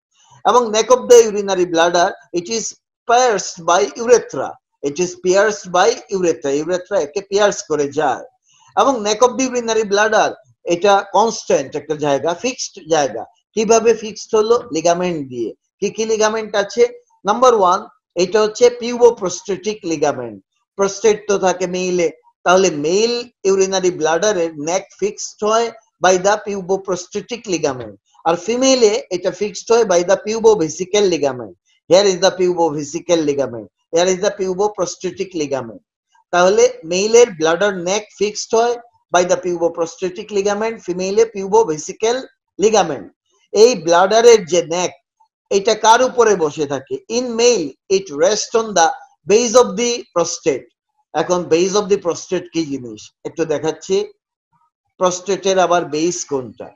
এবং নেক of the urinary bladder, it is pierced by urethra, it is pierced by urethra, urethra একে পিয়ার্স করে যায়। এবং নেক অফ দি ইউরিনারি ব্লাডার এটা কনস্ট্যান্ট একটা জায়গা, ফিক্সড জায়গা। কিভাবে ফিক্সড হলো? লিগামেন্ট দিয়ে। কি কি লিগামেন্ট আছে? নাম্বার 1 এটা হচ্ছে পিউবোপ্রোস্টেটিক লিগামেন্ট। প্রোস্টেট তো থাকে মেইলে, তাহলে মেইল ইউরিনারি ব্লাডারের নেক ফিক্সড হয় বাই দা পিউবোপ্রোস্টেটিক লিগামেন্ট, আর ফিমেলে এটা ফিক্সড হয় by the pubovesical ligament. Here is the pubovesical ligament, here is the puboprostatic ligament. তাহলে মেইলের ব্লাডার নেক ফিক্সড হয় বাই দ্য পিউবোপ্রোস্টেটিক লিগামেন্ট, ফিমেলে পিউবোভেসিক্যাল লিগামেন্ট। এই ব্লাডারের যে নেক, এটা কার উপরে বসে থাকে? In male it rest on the base of the prostate. এখন বেস অফ দি প্রস্টেট কি জিনিস একটু দেখাচ্ছি। প্রস্টেটের আবার বেস কোনটা?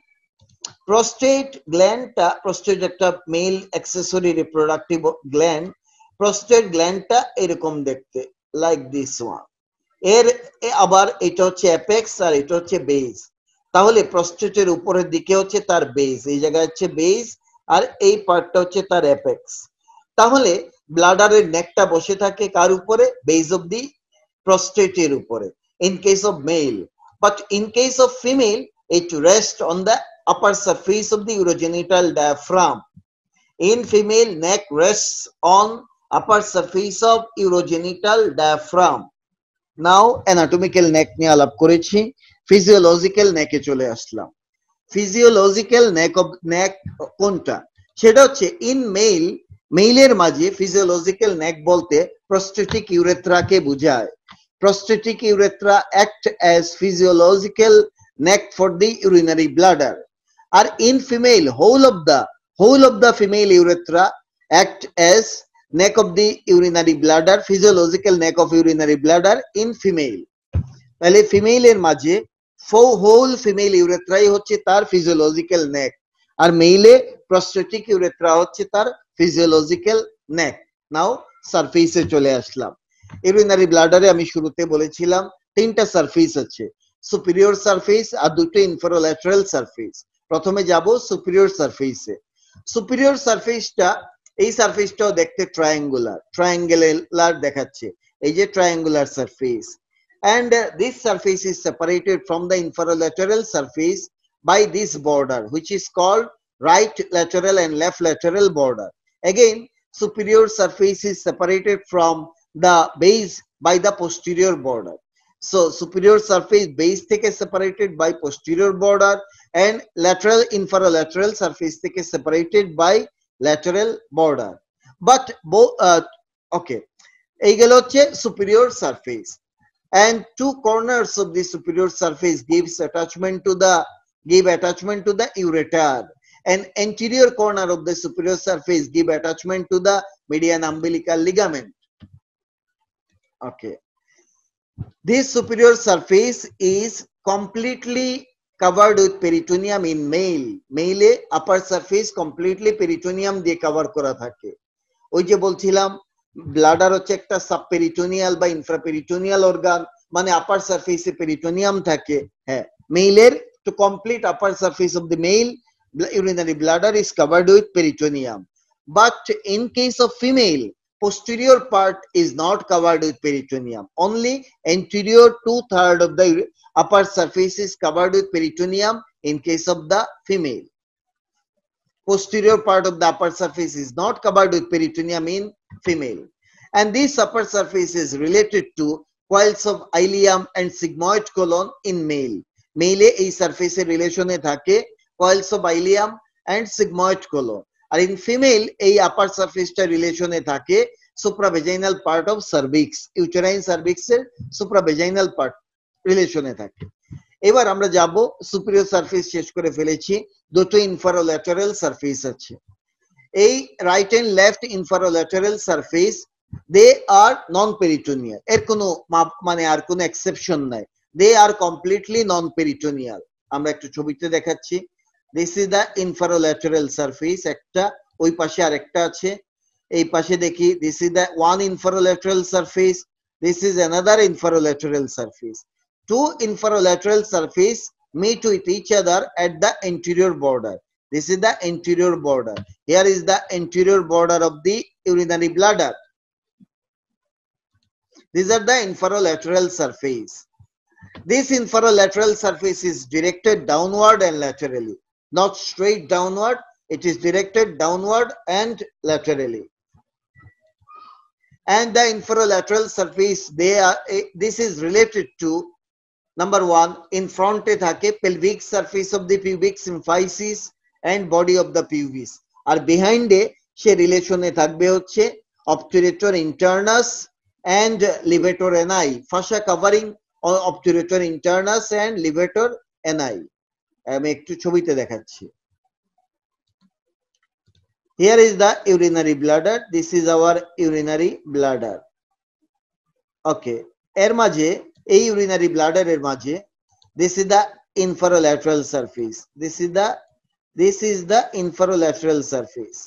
প্রস্টেট গ্ল্যান্ডটা, প্রস্টেট একটা male accessory reproductive gland. Prostate গ্ল্যান্ডটা এরকম দেখতে, লাইক দিস ওয়ান। এর আবার এটা হচ্ছে অ্যাপেক্স আর এটা হচ্ছে বেস। তাহলে প্রস্টেটের উপরের দিকে হচ্ছে তার বেস, এই জায়গায় হচ্ছে বেস, আর এই পার্টটা হচ্ছে তার অ্যাপেক্স। তাহলে ব্লাডারের নেকটা বসে থাকে কার উপরে? বেস অফ দি প্রস্টেটের উপরে, in case of male. But in case of female it rests on the upper surface of the urogenital diaphragm. In female, neck rests on upper surface of urogenital diaphragm. Now anatomical neck নিয়ে আলাপ করেছি, physiological neck এ চলে আসলাম। physiological neck কোনটা? সেটা হচ্ছে in mail, মেইলের মাঝে physiological neck বলতে prostatic urethra কে বোঝায়। prostatic urethra act as physiological neck for the urinary bladder. Or in female, whole of the female urethra act as neck of the urinary bladder, physiological neck of urinary bladder in female. তাহলে ফিমেলের মাঝে whole female ইউরেথ্রাই হচ্ছে তার physiological নেক, আর মেইলে prostatic urethra হচ্ছে তার physiological নেক। নাও সারফেসে চলে আসলাম। Urinary ব্লাডারে আমি শুরুতে বলেছিলাম তিনটা সারফেস আছে, সুপিরিয়র সারফেস আর দুটো ইনফেরোল্যাটারাল সারফেস। প্রথমে যাব সুপিরিয়র সারফেসে। সুপিরিয়র সারফেসটা, এই সারফেসটাও দেখতে ট্রায়াঙ্গুলার দেখাচ্ছে, এই যে triangular surface. And this surface is separated from the inferolateral surface by this border, which is called right lateral and left lateral border. Again, superior surface is separated from the base by the posterior border. So superior surface base theke separated by posterior border, and lateral inferolateral surface theke separated by lateral border. But okay, ei gelo hocche superior surface. And two corners of the superior surface give attachment to the ureter, and anterior corner of the superior surface give attachment to the median umbilical ligament. Okay, this superior surface is completely covered with peritoneum in male upper surface completely peritoneum দিয়ে cover করা থাকে। ওই যে বলছিলাম bladder হচ্ছে একটা সাবপেরিটোনিয়াল বা ইনফ্রাপেরিটোনিয়াল organ, মানে আপার সারফেসে পেরিটোনিয়াম থাকে। হ্যাঁ, মেইলের to complete upper surface of the male urinary bladder is covered with peritoneum, but in case of female, posterior part is not covered with peritoneum. Only anterior 2/3 of the upper surface is covered with peritoneum in case of the female. Posterior part of the upper surface is not covered with peritoneum in female. And this upper surface is related to coils of ileum and sigmoid colon in male. Male এই সারফেসের রিলেশনে থাকে coils of ileum and sigmoid colon, R in female এই upper সারফেসটা রিলেশনে থাকে supravaginal part of cervix, uterine cervix এর supravaginal part রিলেশনে থাকে। এবার আমরা যাব সুপিরিয়র সারফেস শেষ করে ফেলেছি, দুটো ইনফেরোল্যাটারাল সারফেস আছে। এই right and left inferolateral surface they are non peritoneal, এর কোনো মানে আর কোনো এক্সেপশন নাই, দে আর কমপ্লিটলি নন পেরিটোনিয়াল। আমরা একটু ছবিতে দেখাচ্ছি, this is the inferolateral surface, একটা ওই পাশে আরেকটা আছে, এই পাশে দেখি this is the one inferolateral surface, this is another inferolateral surface. Two inferolateral surface meet with each other at the anterior border. This is the anterior border. Here is the anterior border of the urinary bladder. These are the inferolateral surface. This inferolateral surface is directed downward and laterally, not straight downward. It is directed downward and laterally. And the inferolateral surface, this is related to number one, in front এ থাকে pelvic surface of the pubic symphysis and body of the pubis, R behind এ সে রিলেশনে থাকবে হচ্ছে obturator internus and levator ani, fascia covering obturator internus and levator ani. আমি একটু ছবিতে দেখাচ্ছি। Here is the urinary bladder. This is our urinary bladder. Okay, এর মাঝে এই urinary bladder এর মাঝে this is the inferolateral surface. This is the inferolateral surface.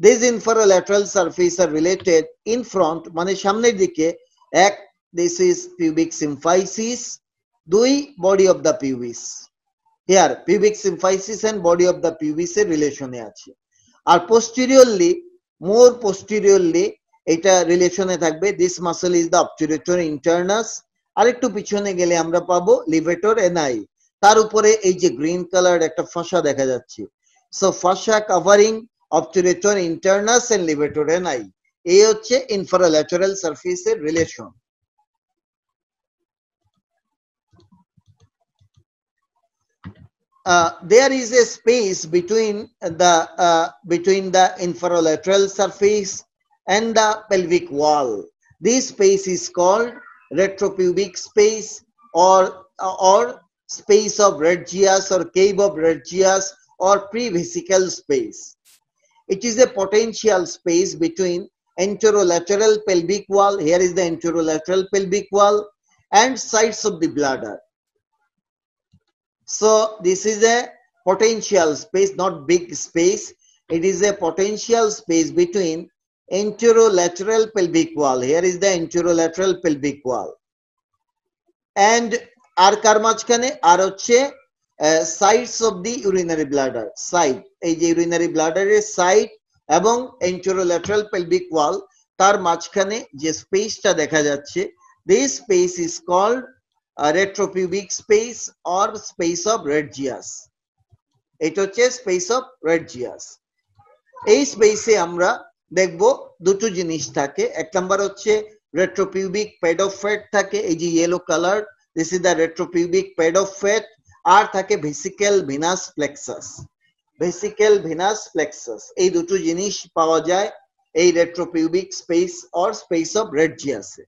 This inferolateral surface are related in front, মানে সামনের দিকে এক, this is pubic symphysis, দুই body of the pubis. Here pubic symphysis and body of the pubis এর রিলেশনে আছে, আর posteriorly, more posteriorly এটা রিলেশনে থাকবে this muscle is the obturator internus, আরেকটু পিছনে গেলে আমরা পাবো লিভেটর এনআই, তার উপরে এই যে গ্রিন কালার একটা ফাসা দেখা যাচ্ছে, so ফাসা covering obturator internus and levator ani, এই হচ্ছে ইনফেরোল্যাটারাল সারফেসের relation. There is a space between the inferolateral surface and the pelvic wall. This space is called retropubic space or space of Regius or cave of Regius or pre-vesical space. It is a potential space between anterolateral pelvic wall, here is the anterolateral pelvic wall, and sides of the bladder. So this is a potential space, not big space. It is a potential space between anterolateral pelvic wall. Here is the anterolateral pelvic wall. And আর কার মাঝখানে আর হচ্ছে sides of the urinary bladder, side, এই যে urinary bladder এর side এবং anterolateral pelvic wall তার মাঝখানে যে স্পেসটা দেখা যাচ্ছে, this space is called retropubic space or space of Regius. এটা হচ্ছে space of Regius. এই স্পেসে আমরা দেখব দুটো জিনিস থাকে। এক নাম্বার হচ্ছে retropubic pad of fat থাকে, এই যে yellow color, this is the retropubic pad of fat, আর থাকে vesical venous plexus. Vesical venous plexus, এই দুটো জিনিস পাওয়া যায় এই retropubic space or space of Regius A.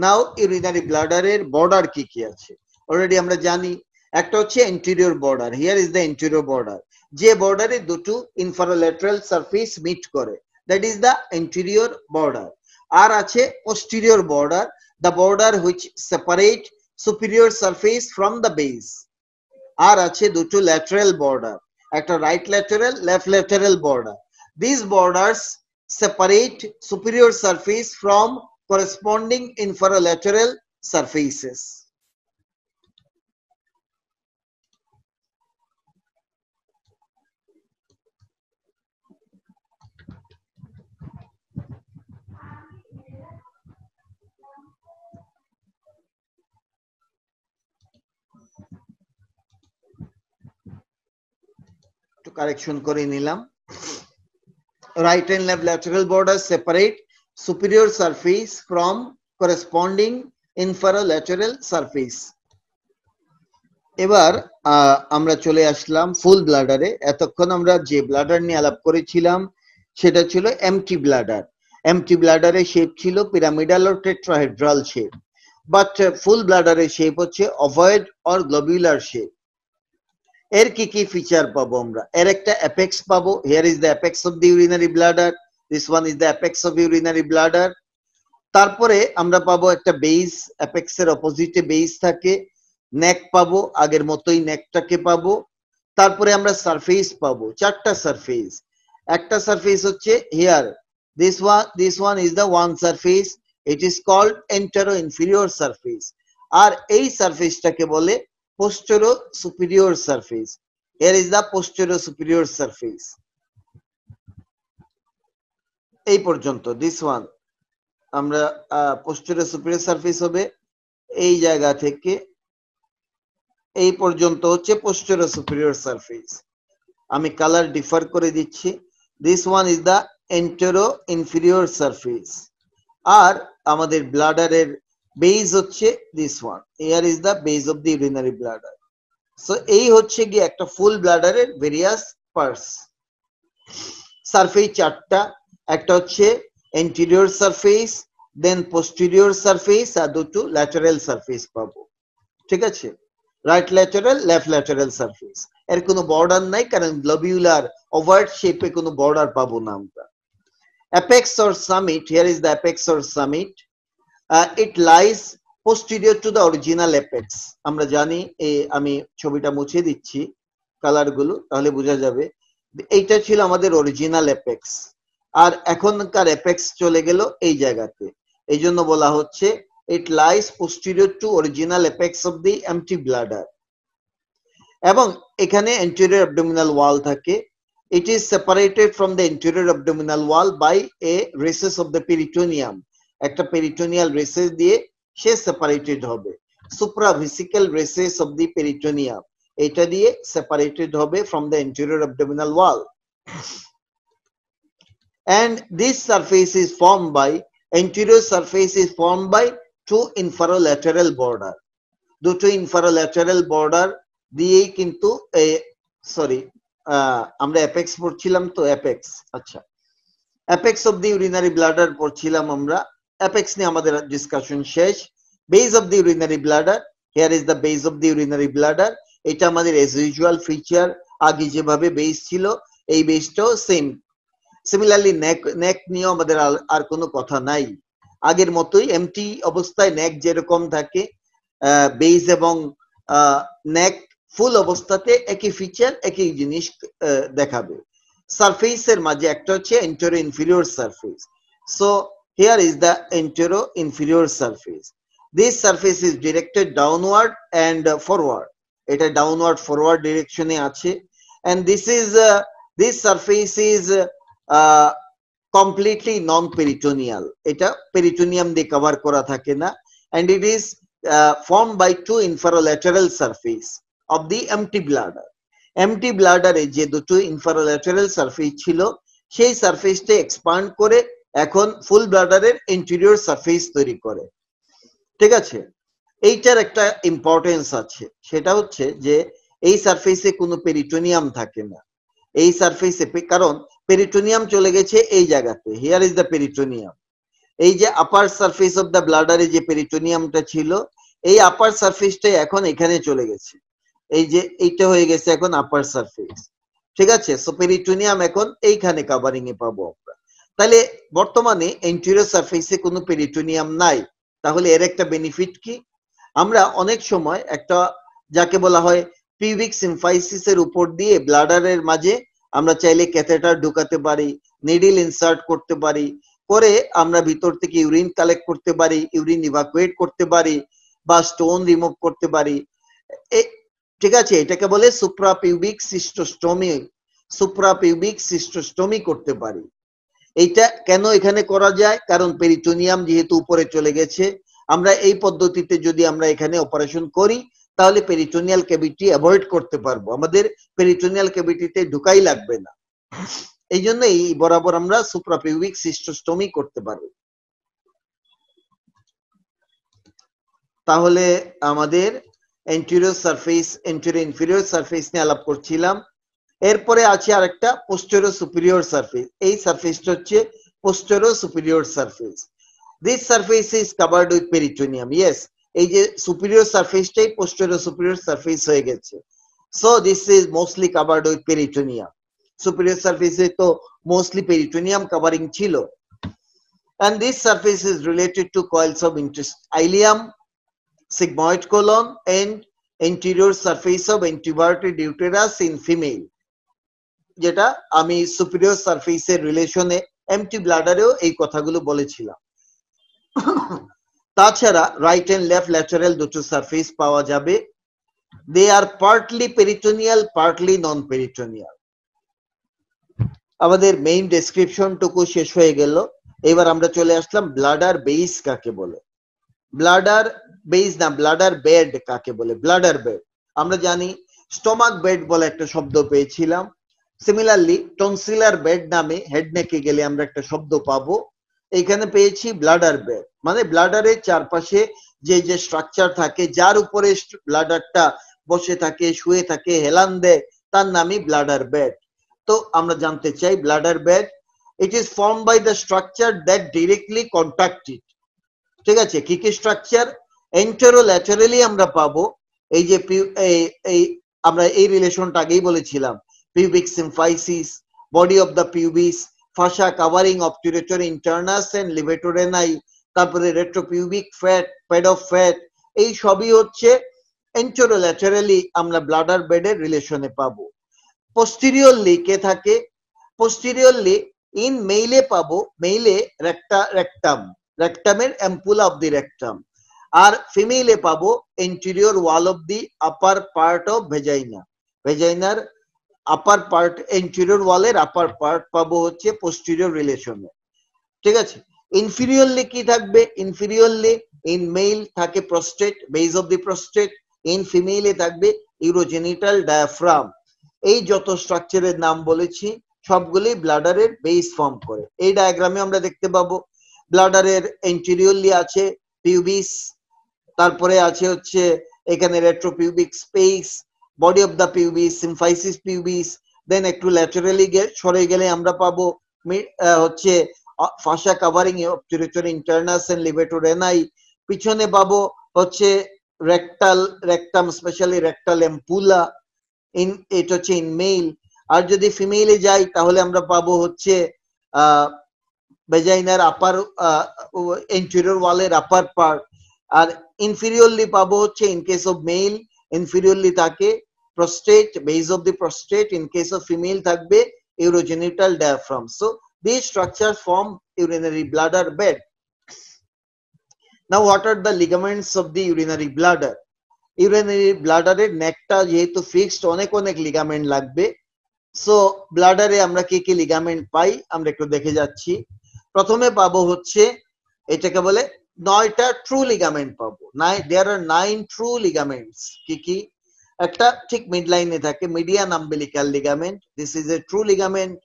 Now urinary bladder এর বর্ডার কি কি আছে অলরেডি আমরা জানি। একটা হচ্ছে anterior border, here is the anterior border, যে বর্ডারে দুটো ইনফারোল্যাটারাল সারফেস মিট করে, that is the anterior border. আর আছে posterior border, the border which separate superior surface from the base. আর আছে দুটো lateral border, একটা right lateral, left lateral border. These borders separate superior surface from corresponding inferolateral surfaces. To correction করে নিলাম, right and left lateral borders separate superior surface from corresponding inferolateral surface. এবার আমরা চলে আসলাম ফুল ব্লাডারে। এতক্ষণ আমরা যে ব্লাডার নিয়ে আলাপ করেছিলাম সেটা ছিল এমটি ব্লাডার। এমটি ব্লাডারের শেপ ছিল পিরামিডাল ও টেট্রাহেড্রাল শেপ, বাট ফুল ব্লাডারের শেপ হচ্ছে অভয়েড অর গ্লোবুলার শেপ। এর কি কি ফিচার পাবো আমরা? এর একটা অ্যাপেক্স পাবো, here is the apex of the urinary bladder, this one is the apex of urinary bladder. তারপরে আমরা পাবো একটা বেস, অ্যাপেক্সের অপোজিটে বেস থাকে, নেক পাবো, আগের মতোই নেকটাকে পাবো। তারপরে আমরা সারফেস পাবো, চারটা সারফেস। একটা সারফেস হচ্ছে here, this one is the one surface, it is called anteroinferior surface. আর এই সারফেসটাকে বলে posterior superior surface. Here is the posterior superior surface. এই পর্যন্ত this one আমরা posterior superior surface হবে এই জায়গা থেকে এই পর্যন্ত হচ্ছে posterior superior surface। আমি কালার ডিফার করে দিচ্ছি, this one is the anterior inferior surface। আর আমাদের ব্লাডারের বেস হচ্ছে this one, here is the base of the urinary bladder. So এই হচ্ছে কি একটা ফুল ব্লাডারের ভেরিয়াস পার্টস। সারফেস চারটা, একটা হচ্ছে anterior surface, দেন posterior surface, আর দুটো lateral surface পাবো। ঠিক আছে, right lateral, left lateral surface. এর কোনো বর্ডার নাই, কারণ গ্লোবিউলার ওভার্ট শেপে কোনো বর্ডার পাবো না আমরা। Apex or summit, here is the apex or summit, it lies posterior to the original apex. আমরা জানি, আমি ছবিটা মুছে দিচ্ছি কালার গুলো তাহলে বোঝা যাবে। এইটা ছিল আমাদের অরিজিনাল অ্যাপেক্স, আর এখনকার অ্যাপেক্স চলে গেল এই জায়গাতে, এই জন্য বলা হচ্ছে it lies posterior to original apex of the empty bladder. এবং এখানে anterior abdominal wall থাকে, it is separated from the anterior abdominal wall by a recess of the peritoneum. একটা পেরিটোনিয়াল রেসেস দিয়ে সে সেপারেটেড হবে, সুপ্রাভেসিক্যাল রেসেস অফ দি পেরিটোনিয়াম, এটা দিয়ে separated হবে from the anterior abdominal wall. and this surface is formed by, anterior surface is formed by two inferolateral border, দুটো inferolateral border দিয়েই কিন্তু sorry আমরা অ্যাপেক্স পড়ছিলাম তো, অ্যাপেক্স, আচ্ছা apex of the urinary bladder পড়ছিলাম আমরা, অ্যাপেক্স নিয়ে আমাদের ডিসকাশন শেষ। Base of the urinary bladder, here is the base of the urinary bladder. এটা আমাদের এজ ইউজুয়াল ফিচার, আগে যেভাবে বেস ছিল এই বেসটাও সেম। সিমিলারলি নেক নিয়েও আমাদের আর কোনো কথা নাই, আগের মতোই এমটি অবস্থায় নেক যেরকম থাকে, বেস এবং নেক ফুল অবস্থাতে একই ফিচার একই জিনিস দেখাবে। সারফেসের মাঝে একটা হচ্ছে antero inferior surface. So here is the antero inferior surface. This surface is directed downward and forward. এটা ডাউনওয়ার্ড ফরওয়ার্ড ডিরেকশনে আছে। And this surface is completely non peritoneal. এটা পেরিটোনিয়াম দিয়ে কভার করা থাকে না। And it is formed by two inferolateral surface of the empty bladder. empty bladder এ যে দুটো inferolateral surface ছিল সেই সারফেসটা এক্সপান্ড করে এখন ফুল ব্লাডারের ইন্টেরিয়র সারফেস তৈরি করে। ঠিক আছে, এইটার একটা ইম্পর্টেন্স আছে, সেটা হচ্ছে যে এই সারফেসে কোনো পেরিটোনিয়াম থাকে না। এই সারফেসে, কারণ পেরিটোনিয়াম চলে গেছে এই জায়গাতে, হিয়ার ইজ দ্য পেরিটোনিয়াম। এই যে আপার সারফেস অফ দ্য ব্লাডারে যে পেরিটোনিয়ামটা ছিল, এই আপার সারফেসটাই এখন এখানে চলে গেছে, এই যে এইটা হয়ে গেছে এখন আপার সারফেস। ঠিক আছে, সো পেরিটোনিয়াম এখন এইখানে কাভারিং এ পাবো আমরা। তাহলে বর্তমানে এন্টেরিয়র সারফেসে কোনো পেরিটোনিয়াম নাই, তাহলে এর একটা বেনিফিট কি? আমরা অনেক সময় একটা যাকে বলা হয় পিউবিক সিম্ফাইসিসের উপর দিয়ে ব্লাডারের মাঝে আমরা চাইলে ক্যাথেটার ঢুকাতে পারি, নিডল ইনসার্ট করতে পারি, করে আমরা ভিতর থেকে ইউরিন কালেক্ট করতে পারি, ইউরিন ইভাকুয়েট করতে পারি, বা স্টোন রিমুভ করতে পারি। ঠিক আছে, এটাকে বলে সুপ্রাপিউবিক সিস্টোস্টমি। সুপ্রাপিউবিক সিস্টোস্টমি করতে পারি। এইটা কেন এখানে করা যায়? কারণ পেরিটোনিয়াম যেহেতু উপরে চলে গেছে, আমরা এই পদ্ধতিতে যদি আমরা এখানে অপারেশন করি তাহলে পেরিটোনিয়াল ক্যাভিটি অ্যাভয়েড করতে পারবো, আমাদের পেরিটোনিয়াল ক্যাভিটিতে ঢুকাই লাগবে না। এই জন্য এই বরাবর আমরা সুপ্রাপিউবিক সিস্টোস্টমি করতে পারবো। তাহলে আমাদের anterior surface, anterior inferior surface নিয়ে আলাপ করছিলাম। এরপরে আছে আরেকটা পোস্টেরিয়র সুপিরিয়র সারফেস। এই সারফেসটা হচ্ছে posterior superior surface. This surface is covered with peritoneum. Yes, এই যে সুপিরিয়র সারফেসটাই পোস্টেরিয়র সুপিরিয়র সারফেস হয়ে গেছে। So this is mostly covered with peritoneum. Superior সারফেসে তো মোস্টলি পেরিটোনিয়াম কভারিং ছিল। And this surface is related to coils of ileum, sigmoid colon and anterior surface of introverted uterus in female, যেটা আমি superior সারফেসের রিলেশনে MT ব্লাডারেও এই কথাগুলো বলেছিলাম। তাছাড়া রাইট এন্ড লেফট ল্যাটারাল দুটো সারফেস পাওয়া যাবে। দে আর পার্টলি পেরিটোনিয়াল, পার্টলি নন পেরিটোনিয়াল। আমাদের মেইন ডেসক্রিপশনটুকু শেষ হয়ে গেল। এবার আমরা চলে আসলাম ব্লাডার বেস কাকে বলে। ব্লাডার বেস না, ব্লাডার বেড কাকে বলে? ব্লাডার বেড আমরা জানি, স্টোমাক বেড বলে একটা শব্দ পেয়েছিলাম। সিমিলারলি টনসিলার বেড নামে হেড নেকে গেলে আমরা একটা শব্দ পাবো। এইখানে পেয়েছি ব্লাডার বেড, মানে ব্লাডারের চারপাশে যে যে স্ট্রাকচার থাকে, যার উপরে ব্লাডারটা বসে থাকে, শুয়ে থাকে, হেলান দেয়, তার নামই ব্লাডার বেড। তো আমরা জানতে চাই bladder bed, it is formed by the structure that directly contact it. ঠিক আছে, কি কি স্ট্রাকচার? এন্টেরোল্যাটারালি আমরা পাবো এই যে আমরা এই রিলেশনটা আগেই বলেছিলাম, pubic symphysis, body of the pubis, fascia covering obturator internus and levator ani, তারপরে retropubic fat, pad of fat, এই সবই হচ্ছে এন্টেরোল্যাটারালি আমরা ব্লাডার বেডের রিলেশনে পাবো। পোস্টেরিয়রলি কে থাকে? পোস্টেরিয়রলি ইন মেইলে পাবো, মেইলে রেক্টাম, রেক্টামের অ্যাম্পুলা অফ দি রেক্টাম। আর ফিমেলে পাবো anterior wall of the upper part of vagina, ভেজাইনার আপার পার্ট, এন্টেরিয়র ওয়ালের আপার পার্ট পাবো হচ্ছে পোস্টেরিয়র রিলেশনে। ঠিক আছে, ইনফিরিয়রলি কি থাকবে? ইনফিরিয়রলি ইন মেল থাকে prostate, base of the prostate. In ফিমেলে থাকবে ইউরোজেনিটাল ডায়াফ্রাম। এই যত স্ট্রাকচারের নাম বলেছি সবগুলি ব্লাডারের বেস ফর্ম করে। এই ডায়াগ্রামে আমরা দেখতে পাবো ব্লাডারের এন্টেরিয়রলি আছে পিউবিস, তারপরে আছে হচ্ছে এখানে retropubic space, body of the pubis, symphysis pubis. Then একটু ল্যাটারালি সরে গেলে আমরা পাবো হচ্ছে ফাসা কাভারিং অবটুরেটর ইন্টারনাস এন্ড লিভেটোরেনাই। পিছনে পাবো হচ্ছে rectum specially rectal ampulla in এটা হচ্ছে ইন মেল। আর যদি ফিমেলে যাই তাহলে আমরা পাবো হচ্ছে ভেজাইনার আপার এন্টেরিয়র ওয়ালের আপার পার্ট। আর ইনফিরিয়রলি পাবো হচ্ছে in case of male inferiorly থাকে prostate, base of the prostate. In case of female থাকবে urogenital diaphragm. So this structure form urinary bladder bed. Now what are the ligaments of the urinary bladder? Urinary bladder এর নেকটা যেহেতু fixed, অনেক অনেক ligament লাগবে। So ব্লাডারে আমরা কি কি ligament পাই আমরা একটু দেখে যাচ্ছি। প্রথমে পাবো হচ্ছে এটাকে বলে 9টা ট্রু লিগামেন্ট পাবো। দেয়ার আর 9 ট্রু লিগামেন্টস। কি কি? একটা ঠিক মিড লাইনে থাকে median umbilical ligament, this is a true ligament.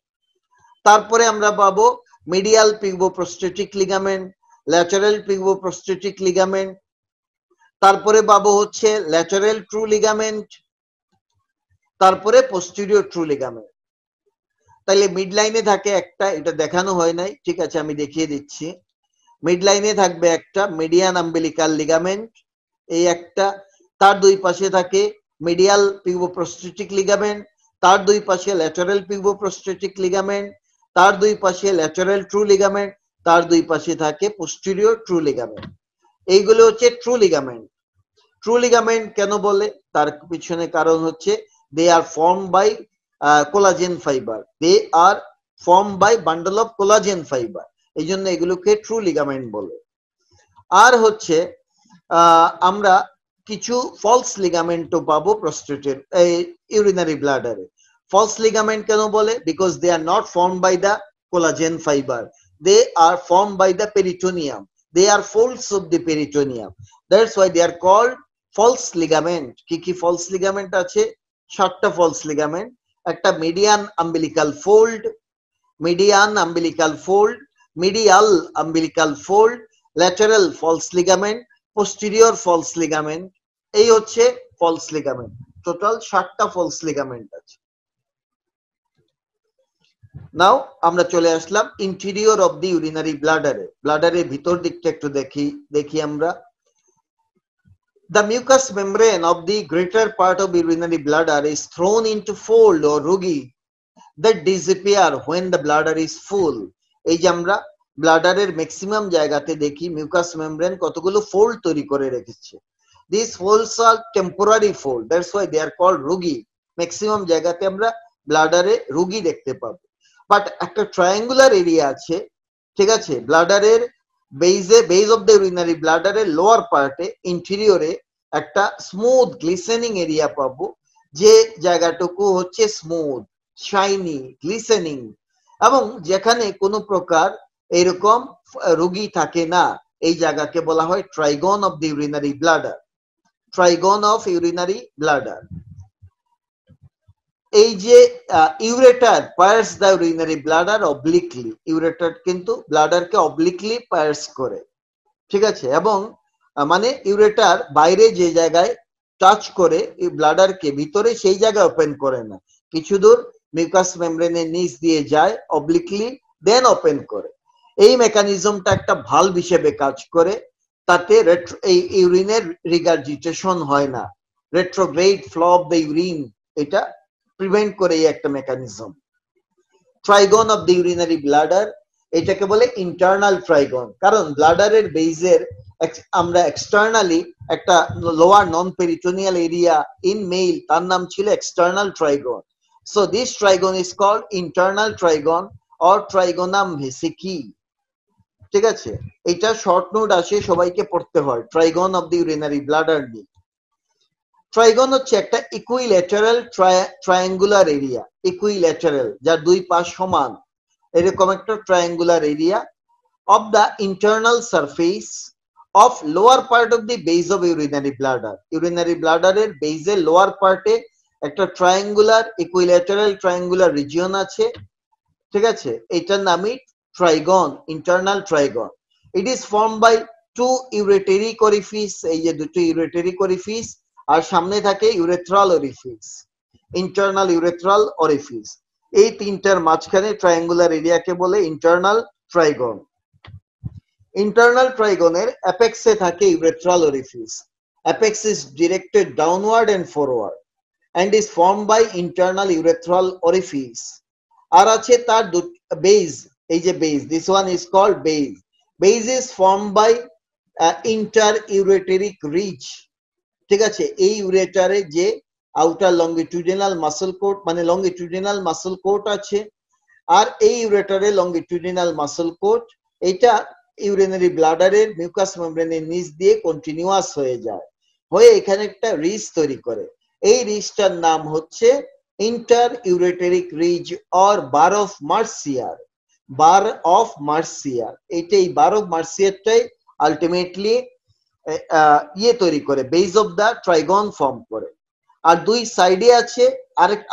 তারপরে আমরা পাবো মিডিয়াল পিগমোপ্রোস্টেটিক লিগামেন্ট, ল্যাটারাল পিগমোপ্রোস্টেটিক লিগামেন্ট। তারপরে পাবো হচ্ছে ল্যাটারাল ট্রু লিগামেন্ট, তারপরে পোস্টেরিয়র ট্রু লিগামেন্ট। তাহলে মিড লাইনে থাকে একটা, এটা দেখানো হয় নাই, ঠিক আছে আমি দেখিয়ে দিচ্ছি। মিড লাইনে থাকবে একটা মিডিয়ান আম্বিলিকাল লিগামেন্ট, এই একটা। তার দুই পাশে থাকে মিডিয়াল পিগমোপ্রোস্টেটিক লিগামেন্ট, তার দুই পাশে ল্যাটারাল পিগমোপ্রোস্টেটিক লিগামেন্ট, তার দুই পাশে ল্যাটারাল ট্রু লিগামেন্ট, তার দুই পাশে থাকে পোস্টেরিয়র ট্রু লিগামেন্ট। এইগুলো হচ্ছে ট্রু লিগামেন্ট। ট্রু লিগামেন্ট কেন বলে তার পিছনে কারণ হচ্ছে they are form by collagen fibre, they are form by bundle of collagen fiber, এই জন্য এগুলোকে ট্রু লিগামেন্ট বলে। আর হচ্ছে আমরা কিছু ফলস লিগামেন্টও পাবো প্রস্টেটের ইউরিনারি ব্লাডারে। ফলস লিগামেন্ট কেন বলে? Because they are not form by the collagen fibre, they are form by the peritoneum, they are folds of the peritoneum, that's why they are called false ligament. কি কি false ligament আছে? 7টা false ligament। একটা median umbilical fold, median umbilical fold, medial umbilical fold, lateral false ligament, posterior false ligament, এই হচ্ছে false ligament। Total 7টা false ligament আছে। Now আমরা চলে আসলাম ইন্টেরিয়র অফ দি ইউরিনারি ব্লাডারে। ব্লাডারের ভিতর দিকটা একটু দেখি আমরা। The mucous membrane of the greater part of urinary bladder is thrown into fold or rugi that disappear when the bladder is full. এই যে আমরা ব্লাডারের ম্যাক্সিমাম জায়গাতে দেখি মিউকাস মেমব্রেন কতগুলো ফোল্ড তৈরি করে রেখেছে। These folds are temporary fold, that's why they are called rugi. Maximum জায়গাতে আমরা ব্লাডারে রুগি দেখতে পাবো। বাট একটা ট্রায়াঙ্গুলার এরিয়া আছে, ঠিক আছে, ব্লাডারের বেজ অফ দ্য ইউরিনারি ব্লাডারের লোয়ার পার্টে ইন্টেরিয়রে একটা স্মুথ গ্লিসেনিং এরিয়া পাবো, যে জায়গাটুকু হচ্ছে স্মুথ, শাইনি, গ্লিসেনিং, এবং যেখানে কোনো প্রকার এরকম রুগী থাকে না, এই জায়গাকে বলা হয় trigone of the urinary bladder. Trigone of urinary bladder. এই যে ureter pierce the urinary bladder obliquely, ureter কিন্তু ব্লাডারকে অবলিকলি পায়ার্স করে, ঠিক আছে, এবং মানে ইউরেটার বাইরে যে জায়গায় টাচ করে ব্লাডারকে ভিতরে সেই জায়গায় ওপেন করে না, কিছু দূর মিউকাস মেমব্রেনের নিচ দিয়ে যায় অবলিকলি, দেন ওপেন করে। এই মেকানিজমটা একটা ভালভ হিসেবে কাজ করে, তাতে এই ইউরিনের রিগার্জিটেশন হয় না, retrograde flow of the urine এটা প্রিভেন্ট করে এই একটা mechanism. Trigone of the urinary bladder, এটাকে বলে ইন্টারনাল ট্রাইগন, কারণ ব্লাডারের বেজের আমরা এক্সটার্নালি একটা lower non peritoneal area in male, তার নাম ছিল external trigone. So this trigone is called internal trigone or trigonum vesicae, ঠিক আছে। এটা শর্ট নোট আসে, সবাইকে পড়তে হয় trigone of the urinary bladder নিয়ে। ট্রাইগন হচ্ছে একটা ইকুইল্যাটারাল ট্রায়াঙ্গুলার এরিয়া, ইকুইল্যাটারাল যার দুই পাশ সমান, এরকম একটা triangular area of the internal surface of lower part of the base of urinary bladder. Urinary ব্লাডারের বেজের লোয়ার পার্টে একটা ট্রায়াঙ্গুলার ইকুইল্যাটারাল ট্রায়াঙ্গুলার রিজিয়ন আছে, ঠিক আছে, এটার নামই trigone, internal trigone. It is form by two ureteric orifice, এই যে দুটো ইউরেটেরিক অরিফিস, আর সামনে থাকে urethral orifice, internal urethral orifice. এই তিনটার মাঝখানে ট্রায়াঙ্গুলার এরিয়াকে বলে ইন্টারনাল ট্রাইগন। ইন্টারনাল ট্রাইগনের অ্যাপেক্সে থাকে urethral orifice, Apex is directed downward and forward and is formed by internal urethral orifice. আর আছে তার base, এই যে base, this one is called base. Base is formed by interureteric ridge. ঠিক আছে, এই ইউরেটারে যে আউটার লঙ্গিটিউডিনাল মাসল কোট মানে longitudinal muscle coat আছে, আর এই ইউরেটারে লঙ্গিটিউডিনাল মাসল কোট এটা ইউরিনারি ব্লাডারের মিউকাস মেমব্রেনের নিচ দিয়ে কন্টিনিউয়াস হয়ে যায়, হয়ে এখানে একটা রিজ তৈরি করে। এই রিজটার নাম হচ্ছে inter ureteric ridge or bar of Mercier. Bar of Mercier, এইটাই বার অফ মার্সিয়ারটাই আলটিমেটলি ইয়ে তৈরি করে, base of the trigone form করে। আর দুই সাইডে আছে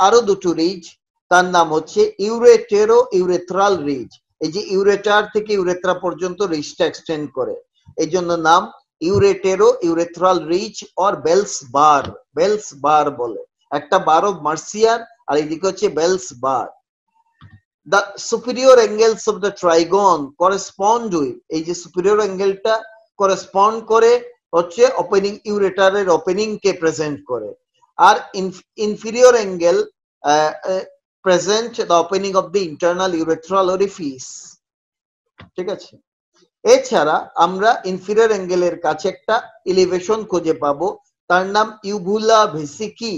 আরো দুটো রিজ, তার নাম হচ্ছে ইউরেটেরো ইউরেথ্রাল রিজ। এই যে ইউরেটার থেকে ইউরেথ্রা পর্যন্ত রিজটা এক্সটেন্ড করে, এই জন্য নাম uretero urethral ridge or Bell's bar. Bell's bar বলে, একটা বার অফ মার্সিয়ার আর এদিকে হচ্ছে Bell's bar. The superior angles of the trigon correspond with, এই যে superior অ্যাঙ্গেলটা correspond করে হচ্ছে ওপেনিং ইউরেটারের ওপেনিং কে প্রেজেন্ট করে, আর inferior angle present the opening of the internal urethral orifice। ঠিক আছে, এছাড়া আমরা ইনফিরিয়র অ্যাঙ্গেলের কাছে একটা এলিভেশন খুঁজে পাবো, তার নাম uvula ভেসিকি।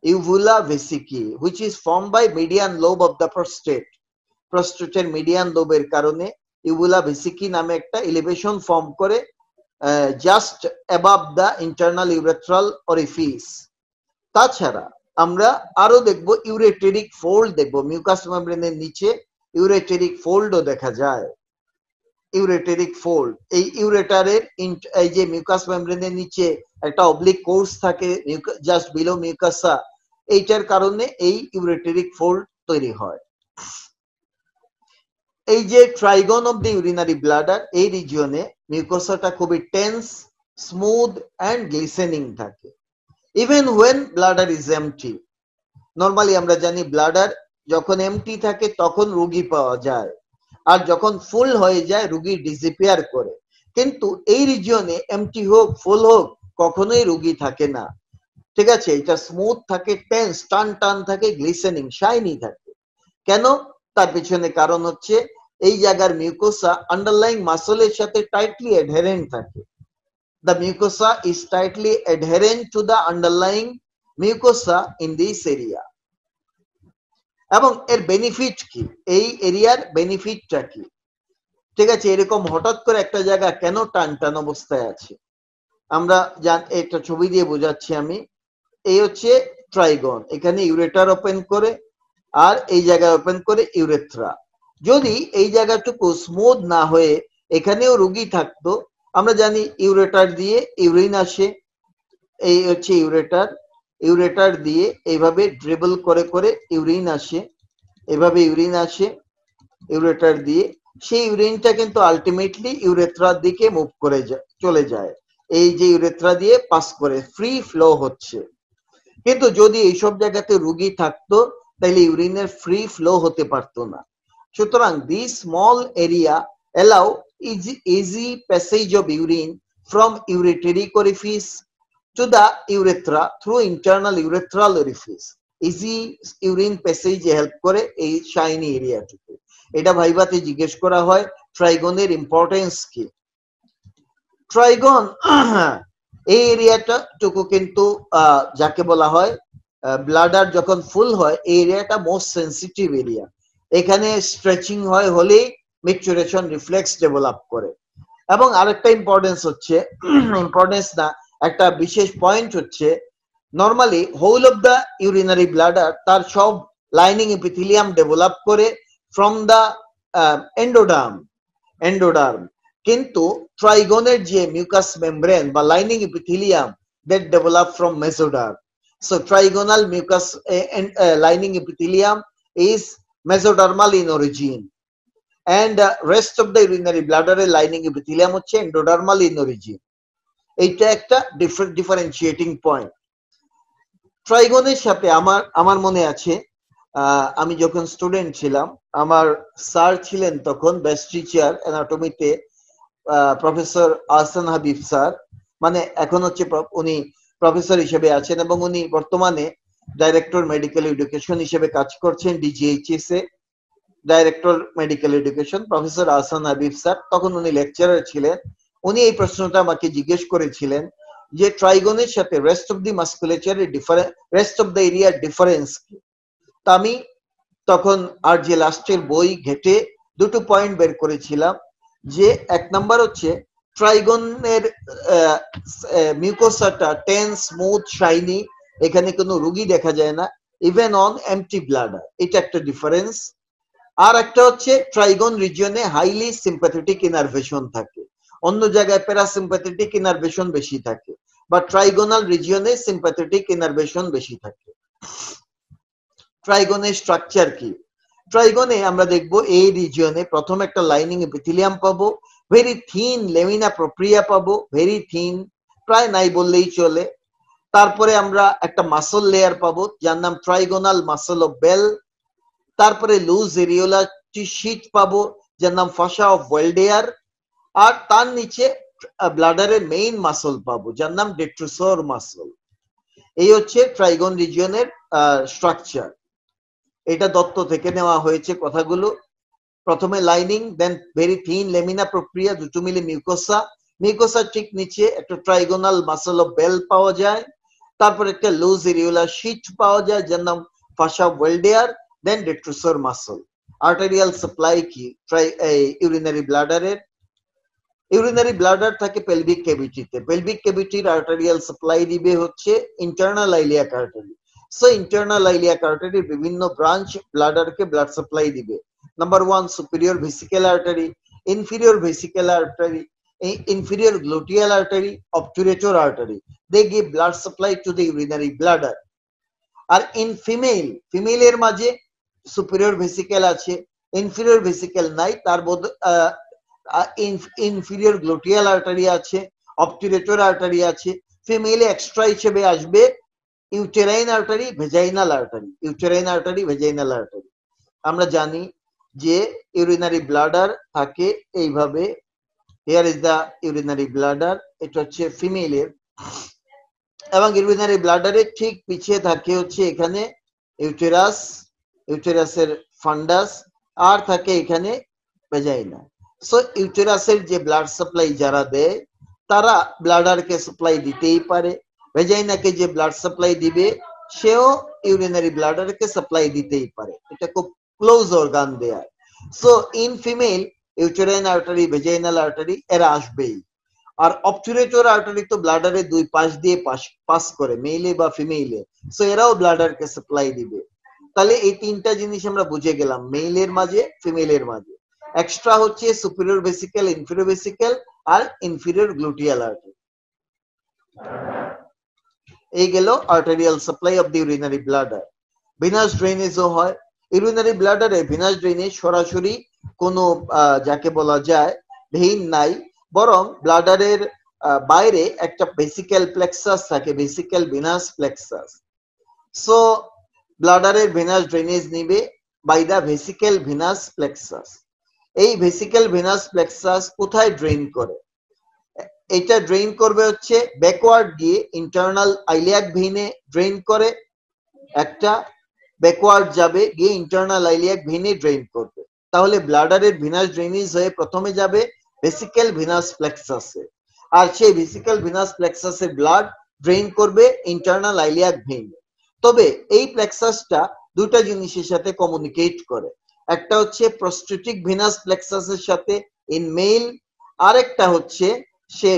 Uvula vesicae, which is formed by median lobe of the prostate. Prostateর median লোবের কারণে uvula vesicae নামে একটা এলিভেশন ফর্ম করে just above the internal urethral orifice. তাছাড়া আমরা আরো দেখব ইউরেটেরিক ফোল্ড দেখব, মিউকাস মেমব্রেনের নিচে ইউরেটেরিক ফোল্ডও দেখা যায়। ইউরেটেরিক ফোল্ড, এই ইউরেটারের এই যে মিউকাস মেমব্রেনের নিচে একটা অবলিক কোর্স থাকে জাস্ট বিলো মিউকাসা, এইটার কারণে এই ইউরেটেরিক ফোল্ড তৈরি হয়। এই যে ট্রাইগন অফ দ্য ইউরিনারি ব্লাডার, এই রিজিয়নে মিউকোসাটা খুবই টেন্স, স্মুথ এন্ড গ্লিসেনিং থাকে even when bladder is empty. Normally আমরা জানি ব্লাডার যখন এমটি থাকে তখন রোগী পাওয়া যায়, আর যখন ফুল হয়ে যায় রোগী ডিসঅ্যাপিয়ার করে, কিন্তু এই রিজিয়নে এমটি হোক ফুল হোক কখনোই রোগী থাকে না। ঠিক আছে, এটা স্মুথ থাকে, টেন্স, টান টান থাকে, গ্লিসেনিং, শাইনি থাকে। কেন? তার পিছনে কারণ হচ্ছে এই জায়গার মিউকোসা আন্ডারলাইং মাসলের সাথে টাইটলি অ্যাডহেরেন্ট থাকে। The mucosa is tightly adherent to the underlying mucosa in this area. এবং এর বেনিফিট কি, এই এরিয়ার বেনিফিটটা কি? ঠিক আছে, এরকম হঠাৎ করে একটা জায়গা কেন টান টান অবস্থায় আছে, আমরা একটা ছবি দিয়ে বোঝাচ্ছি আমি। এই হচ্ছে ট্রাইগন, এখানে ইউরেটার ওপেন করে আর এই জায়গায় ওপেন করে ইউরেথ্রা। যদি এই জায়গাটুকু স্মুথ না হয়ে এখানেও রোগী থাকতো, আমরা জানি ইউরেটার দিয়ে ইউরিন আসে, এই হচ্ছে ইউরেটার, ইউরেটার দিয়ে এইভাবে ড্রিবল করে করে ইউরিন আসে, এভাবে ইউরিন আসে ইউরেটার দিয়ে, সেই ইউরিনটা কিন্তু আলটিমেটলি ইউরেথ্রার দিকে মুভ করে চলে যায়, এই যে ইউরেথ্রা দিয়ে পাস করে ফ্রি ফ্লো হচ্ছে। কিন্তু যদি এইসব জায়গাতে রোগী থাকতো তাহলে ইউরিনের ফ্রি ফ্লো হতে পারতো না। সুতরাং this small area allow easy passage of urine from ureteric orifice to the urethra through internal urethral orifice. Easy urine passage help করে এই শাইনি এরিয়াটুকু। এটা ভাইভাতে জিজ্ঞেস করা হয় ট্রাইগনের ইম্পর্টেন্স কি। ট্রাইগন এই এরিয়াটা টুকু কিন্তু যাকে বলা হয় ব্লাডার যখন ফুল হয়, এই এরিয়াটা মোস্ট সেন্সিটিভ এরিয়া। এখানে স্ট্রেচিং হয় হলেই ম্যাচুরেশন রিফ্লেক্স ডেভেলপ করে। এবং আরেকটা ইম্পর্টেন্স হচ্ছে, ইম্পর্টেন্স না, একটা বিশেষ পয়েন্ট হচ্ছে, normally whole of the urinary bladder তার সব লাইনিং এপিথেলিয়াম ডেভেলপ করে ফ্রম দ্য এন্ডোডার্ম, কিন্তু ট্রাইগনের যে মিউকাস মেমব্রেন বা lining epithelium that develop from mesoderm. So trigonal mucous lining epithelium is mesodermal in origin, and rest of the urinary bladder lining epithelium হচ্ছে endodermal in origin। এইটা একটা differentiating point. ট্রাইগনের সাথে আমার মনে আছে আমি যখন স্টুডেন্ট ছিলাম, আমার স্যার ছিলেন তখন বেস্ট টিচার অ্যানাটমিতে প্রফেসর আহসান হাবিব স্যার, মানে এখন হচ্ছে উনি প্রফেসর হিসেবে আছেন এবং উনি বর্তমানে ডাইরেক্টর মেডিকেল এডুকেশন হিসেবে কাজ করছেন ডিজিএইচএস এ, director medical education professor Ahsan Habib sir. তখন উনি লেকচারার ছিলেন। উনি এই প্রশ্নটা আমাকে জিজ্ঞেস করেছিলেন যে ট্রাইগনের সাথে রেস্ট অফ দি মাসকুলেচারের ডিফারেন্স, রেস্ট অফ দ্য এরিয়ার ডিফারেন্স কি। তা আমি তখন আর যে লাস্টের বই ঘেটে দুটো পয়েন্ট বের করেছিলাম যে এক নাম্বার হচ্ছে ট্রাইগনের মিউকোসাটা টেন, স্মুথ, শাইনি, এখানে কোনো রুগী দেখা যায় না, ইভেন অন এমটি ব্লাডার, এটা একটা ডিফারেন্স। আর একটা হচ্ছে ট্রাইগন রিজিয়নে হাইলি সিম্প্যাথেটিক ইনারভেশন থাকে, অন্য জায়গায় প্যারাসিম্প্যাথেটিক ইনারভেশন বেশি থাকে, বা ট্রাইগোনাল রিজিয়নে সিম্প্যাথেটিক ইনারভেশন বেশি থাকে। ট্রাইগনের স্ট্রাকচার কি? ট্রাইগনে আমরা দেখব এই রিজিয়নে প্রথম একটা লাইনিং এপিথেলিয়াম পাবো, ভেরি থিন লেমিনা প্রোপ্রিয়া পাবো, ভেরি থিন, প্রায় নাই বললেই চলে। তারপরে আমরা একটা মাসল লেয়ার পাবো যার নাম ট্রাইগোনাল মাসল অফ বেল। তারপরে লুজ এরিওলার শীট পাবো যার নাম ফাসা অফ ওয়েলডেয়ার। আর তার নিচে ব্লাডারের মেইন মাসল পাবো যার নাম ডেট্রোসোর মাসল। এই হচ্ছে ট্রাইগন রিজিয়নের স্ট্রাকচার। এটা দত্ত থেকে নেওয়া হয়েছে কথাগুলো। প্রথমে লাইনিং, দেন ভেরি থিন লেমিনা প্রক্রিয়া, দুটো মিলে মিউকোসা, মিউকোসার ঠিক নিচে একটা ট্রাইগোনাল মাসল অফ বেল পাওয়া যায়, তারপর একটা লুজ এরিওলার শীট পাওয়া যায় যার নাম fascia of Waldeyer, then detrusor muscle. Arterial supply কি ইউরিনারি ব্লাডারের? ইউরিনারি ব্লাডার থাকে পেলভিক ক্যাভিটিতে, পেলভিক ক্যাভিটির আর্টেরিয়াল সাপ্লাই দিবে হচ্ছে internal iliac artery. So internal iliac আর্টারির বিভিন্ন ব্রাঞ্চ ব্লাডারকে ব্লাড সাপ্লাই দিবে। Number 1 superior vesical artery, inferior vesical artery, inferior gluteal artery, obturator artery. They give blood supply to the urinary bladder. আর in female এর মাঝে superior vesical আছে, inferior vesical নাই, তার ইনফিরিয়র গ্লুটিয়াল আর্টারি আছে, অবটুরেটর artery আছে। ফিমেলে extra হিসেবে আসবে uterine artery, vaginal artery, uterine artery, vaginal artery. আমরা জানি যে ইউরিনারি ব্লাডার থাকে এইভাবে, here is the urinary bladder, এটা হচ্ছে ফিমেলের, এবং ইউরিনারি ব্লাডারের ঠিক পিছিয়ে থাকে হচ্ছে এখানে ইউটেরাস, ইউটেরাসের ফান্ডাস, আর থাকে এখানে ভেজাইনা। সো ইউটেরাসের যে ব্লাড সাপ্লাই যারা দেয় তারা ব্লাডারকে সাপ্লাই দিতেই পারে, ভেজাইনাকে যে ব্লাড সাপ্লাই দিবে সেও ইউরিনারি ব্লাডারকে সাপ্লাই দিতেই পারে, এটা খুব ক্লোজ অর্গান দেয়। So in female uterine artery, vaginal artery এরা আসবেই। আর অবটুরেটর আর্টারি তো ব্লাডারের দুই পাশ দিয়ে পাস করে, মেইলে বা ফিমেইলে, সো এরাও ব্লাডারকে সাপ্লাই দিবে। তাহলে এই তিনটা জিনিস আমরা বুঝে গেলাম মেইলের মাঝে ফিমেলের মাঝে। এক্সট্রা হচ্ছে সুপিরিয়র ভেসিক্যাল, ইনফিরিয়র ভেসিক্যাল আর ইনফিরিয়র গ্লুটিয়াল আর্টারি। এই গেল arterial supply of the urinary bladder. Venous ড্রেনেজও হয় ইউরিনারি ব্লাডারে। ভিনাস ড্রেনেজ সরাসরি কোনো যাকে বলা যায় ভেইন নাই, বরং ব্লাডারের বাইরে একটা ভেসিক্যাল প্লেক্সাস থাকে, ভেসিক্যাল ভিনাস প্লেক্সাস। সো ব্লাডারের ভিনাস ড্রেনেজ নিবে by the vesical venous plexus. এই ভেসিক্যাল ভিনাস প্লেক্সাস কোথায় ড্রেন করে? এটা ড্রেন করবে হচ্ছে ব্যাকওয়ার্ড গিয়ে ইন্টারনাল আইলিয়াক ভেইনে ড্রেন করে, একটা ব্যাকওয়ার্ড যাবে গিয়ে ইন্টারনাল আইলিয়াক ভেইনে ড্রেন করবে। তাহলে ব্লাডারের ভিনাস ড্রেনেজ হয়ে প্রথমে যাবে ভেসিক্যাল ভিনাস প্লেক্সাসে, আর সেই ভেসিক্যাল ভিনাস প্লেক্সাসের ব্লাড ড্রেন করবে ইন্টারনাল আইলিয়াক ভেইনে। তবে এই প্লেক্সাসটা দুটা জিনিসের সাথে কমিউনিকেট করে, একটা হচ্ছে প্রস্টেটিক ভিনাস প্লেক্সাসের সাথে ইন মেল, আরেকটা হচ্ছে সে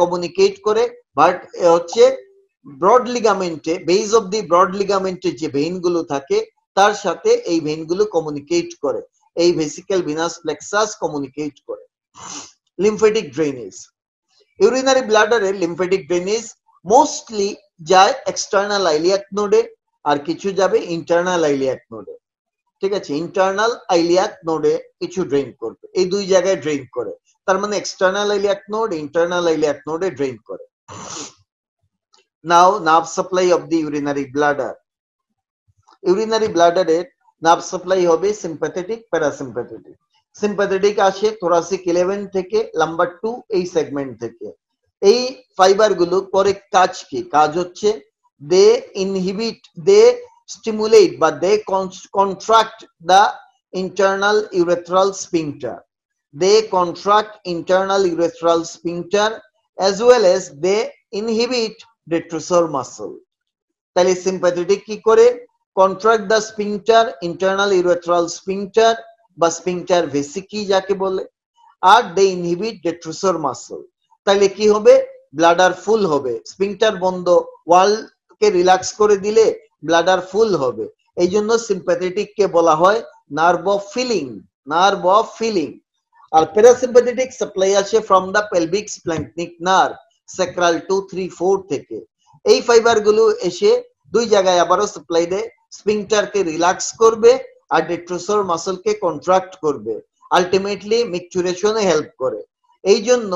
কমিউনিকেট করে বাট হচ্ছে ব্রড লিগামেন্টে, বেজ অফ দি ব্রড লিগামেন্টে যে ভেইন গুলো থাকে তার সাথে এই ভেইন গুলো কমিউনিকেট করে, এই ভেসিক্যাল ভিনাস প্লেক্সাস কমিউনিকেট করে। লিম্ফেটিক ড্রেনেজ, ইউরিনারি ব্লাডারে লিম্ফেটিক ড্রেনেজ মোস্টলি যায় এক্সটার্নাল আইলিয়াক নোডে, আর কিছু যাবে ইন্টারনাল আইলিয়াক নোডে। ঠিক আছে, ইন্টারনাল আইলিয়াক নোডে কিছু ড্রেন করবে, এই দুই জায়গায় ড্রেন করে, তার মানে external iliac node, internal iliac নোডে ড্রেন করে। Now nerve supply of the urinary bladder. Urinary ব্লাডারের নার্ভ সাপ্লাই হবে সিম্প্যাথেটিক, প্যারাসিম্প্যাথেটিক। সিম্প্যাথেটিক আসে থোরাসিক 11 থেকে, লাম্বার 2 এই সেগমেন্ট থেকে। এই ফাইবার গুলো করে কাজ কি? কাজ হচ্ছে দে ইনহিবিট, দে স্টিমুলেট বা they contract the internal urethral sphincter, they contract internal urethral sphincter as well as they inhibit detrusor muscle. তাহলে sympathetic কি করে? Contract the sphincter, internal urethral sphincter বা sphincter vesicae যাকে বলে, আর they inhibit detrusor muscle. তাহলে কি হবে? Bladder ফুল হবে, স্ফিংক্টার বন্ধ, ওয়াল কে রিল্যাক্স করে দিলে ব্লাডার ফুল হবে। এই জন্য সিম্প্যাথেটিক কে বলা হয় nerve of filling, nerve of filling. আর প্যারাসিম্প্যাথেটিক সাপ্লাই আসে from the pelvic splanchnic nerve, sacral 2, 3, 4 থেকে। এই ফাইবার গুলো এসে দুই জায়গায় আবারও সাপ্লাই দেয়, স্ফিংক্টার কে রিল্যাক্স করবে আর ডেট্রোসর মাসল কে কন্ট্রাক্ট করবে, আলটিমেটলি মিকচুরেশনে হেল্প করে। এই জন্য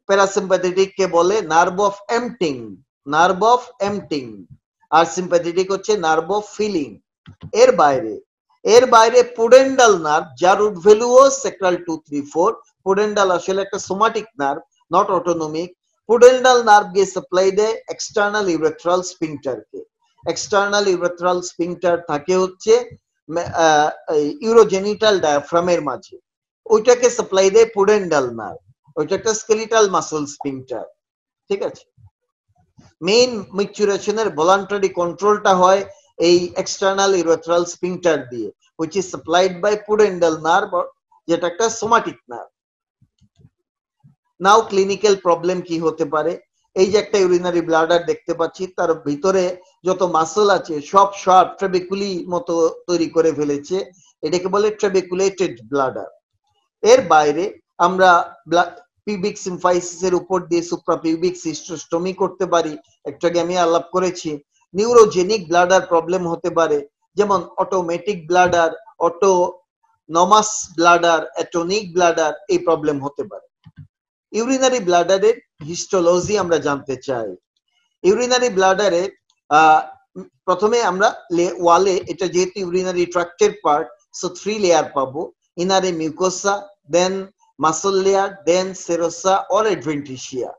প্যারাসিম্প্যাথেটিক কে বলে nerve of emptying, nerve of emptying, আর সিম্প্যাথেটিক হচ্ছে নার্ভ অফ ফিলিং। এর বাইরে পুডেন্ডাল নার্ভ, যার রুট ভ্যালুও স্যাক্রাল 2, 3, 4। পুডেন্ডাল আসলে একটা somatic nerve, not autonomic. Pudendal nerve গিয়ে সাপ্লাই দেয় এক্সটার্নাল ইউরেথ্রাল স্ফিংক্টার কে। এক্সটার্নাল ইউরেথ্রাল স্ফিংক্টার থাকে হচ্ছে ইউরোজেনিটাল ডায়াফ্রামের মাঝে, ওইটাকে সাপ্লাই দেয় পুডেন্ডাল নার্ভ, ওইটা একটা স্কেলিটাল মাসল স্ফিংক্টার। ঠিক আছে, মেইন মিকচুরেশনের ভলান্টারি কন্ট্রোলটা হয় এই এক্সটার্নাল ইউরেথ্রাল স্ফিংক্টার দিয়ে, which is supplied by pudendal nerve, যেটা একটা সোমাটিক নার্ভ। নাও ক্লিনিক্যাল প্রবলেম কি হতে পারে? এই যে একটা ইউরিনারি ব্লাডার দেখতে পাচ্ছি, তার ভিতরে যত মাসল আছে সব শার্প ট্রাবেকুলি মতো তৈরি করে ফেলেছে, এটাকে বলে ট্রাবেকুলেটেড ব্লাডার। এর বাইরে আমরা পিউবিক সিম্ফাইসিসের উপর দিয়ে সুপ্রাপিউবিক সিস্টোস্টমি করতে পারি, একটু আগে আমি আলাপ করেছি। নিউরোজেনিক ব্লাডার প্রবলেম হতে পারে, যেমন automatic bladder, autonomous bladder, atonic bladder, এই প্রবলেম হতে পারে। ইউরিনারি ব্লাডারের হিস্টোলজি আমরা জানতে চাই। ইউরিনারি ব্লাডারে প্রথমে আমরা ওয়ালে, এটা যেহেতু ইউরিনারি ট্র্যাক্টের পার্ট, সো 3 লেয়ার পাবো। ইনারে mucosa, then muscle layer, then serosa or adventitia.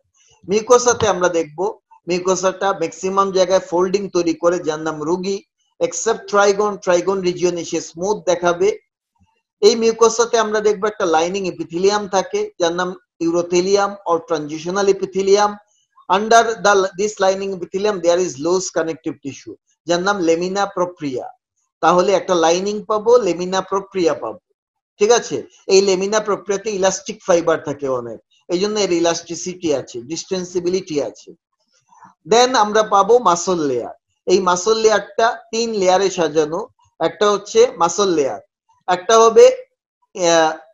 মিউকোসাতে আমরা দেখবো মিউকোসাটা ম্যাক্সিমাম জায়গায় ফোল্ডিং তৈরি করে, যার নাম রুগী, এক্সেপ্ট ট্রাইগন, ট্রাইগন রিজিয়নে সে স্মুথ দেখাবে। এই মিউকোসাতে আমরা দেখবো একটা লাইনিং এপিথেলিয়াম থাকে, যার নাম urothelium or transitional epithelium. Under this lining epithelium there is loose connective tissue, যার নাম লেমিনা প্রপ্রিয়া। তাহলে একটা লাইনিং পাবো, লেমিনা প্রপ্রিয়া পাবো। ঠিক আছে, এই লেমিনা প্রপ্রিয়াতে ইলাস্টিক ফাইবার থাকে অনেক, এই জন্য এর ইলাস্টিসিটি আছে, ডিস্টেন্সিবিলিটি আছে। দেন আমরা পাবো মাসল লেয়ার। এই মাসল লেয়ারটা 3 লেয়ারে সাজানো। একটা হচ্ছে মাসল লেয়ার, একটা হবে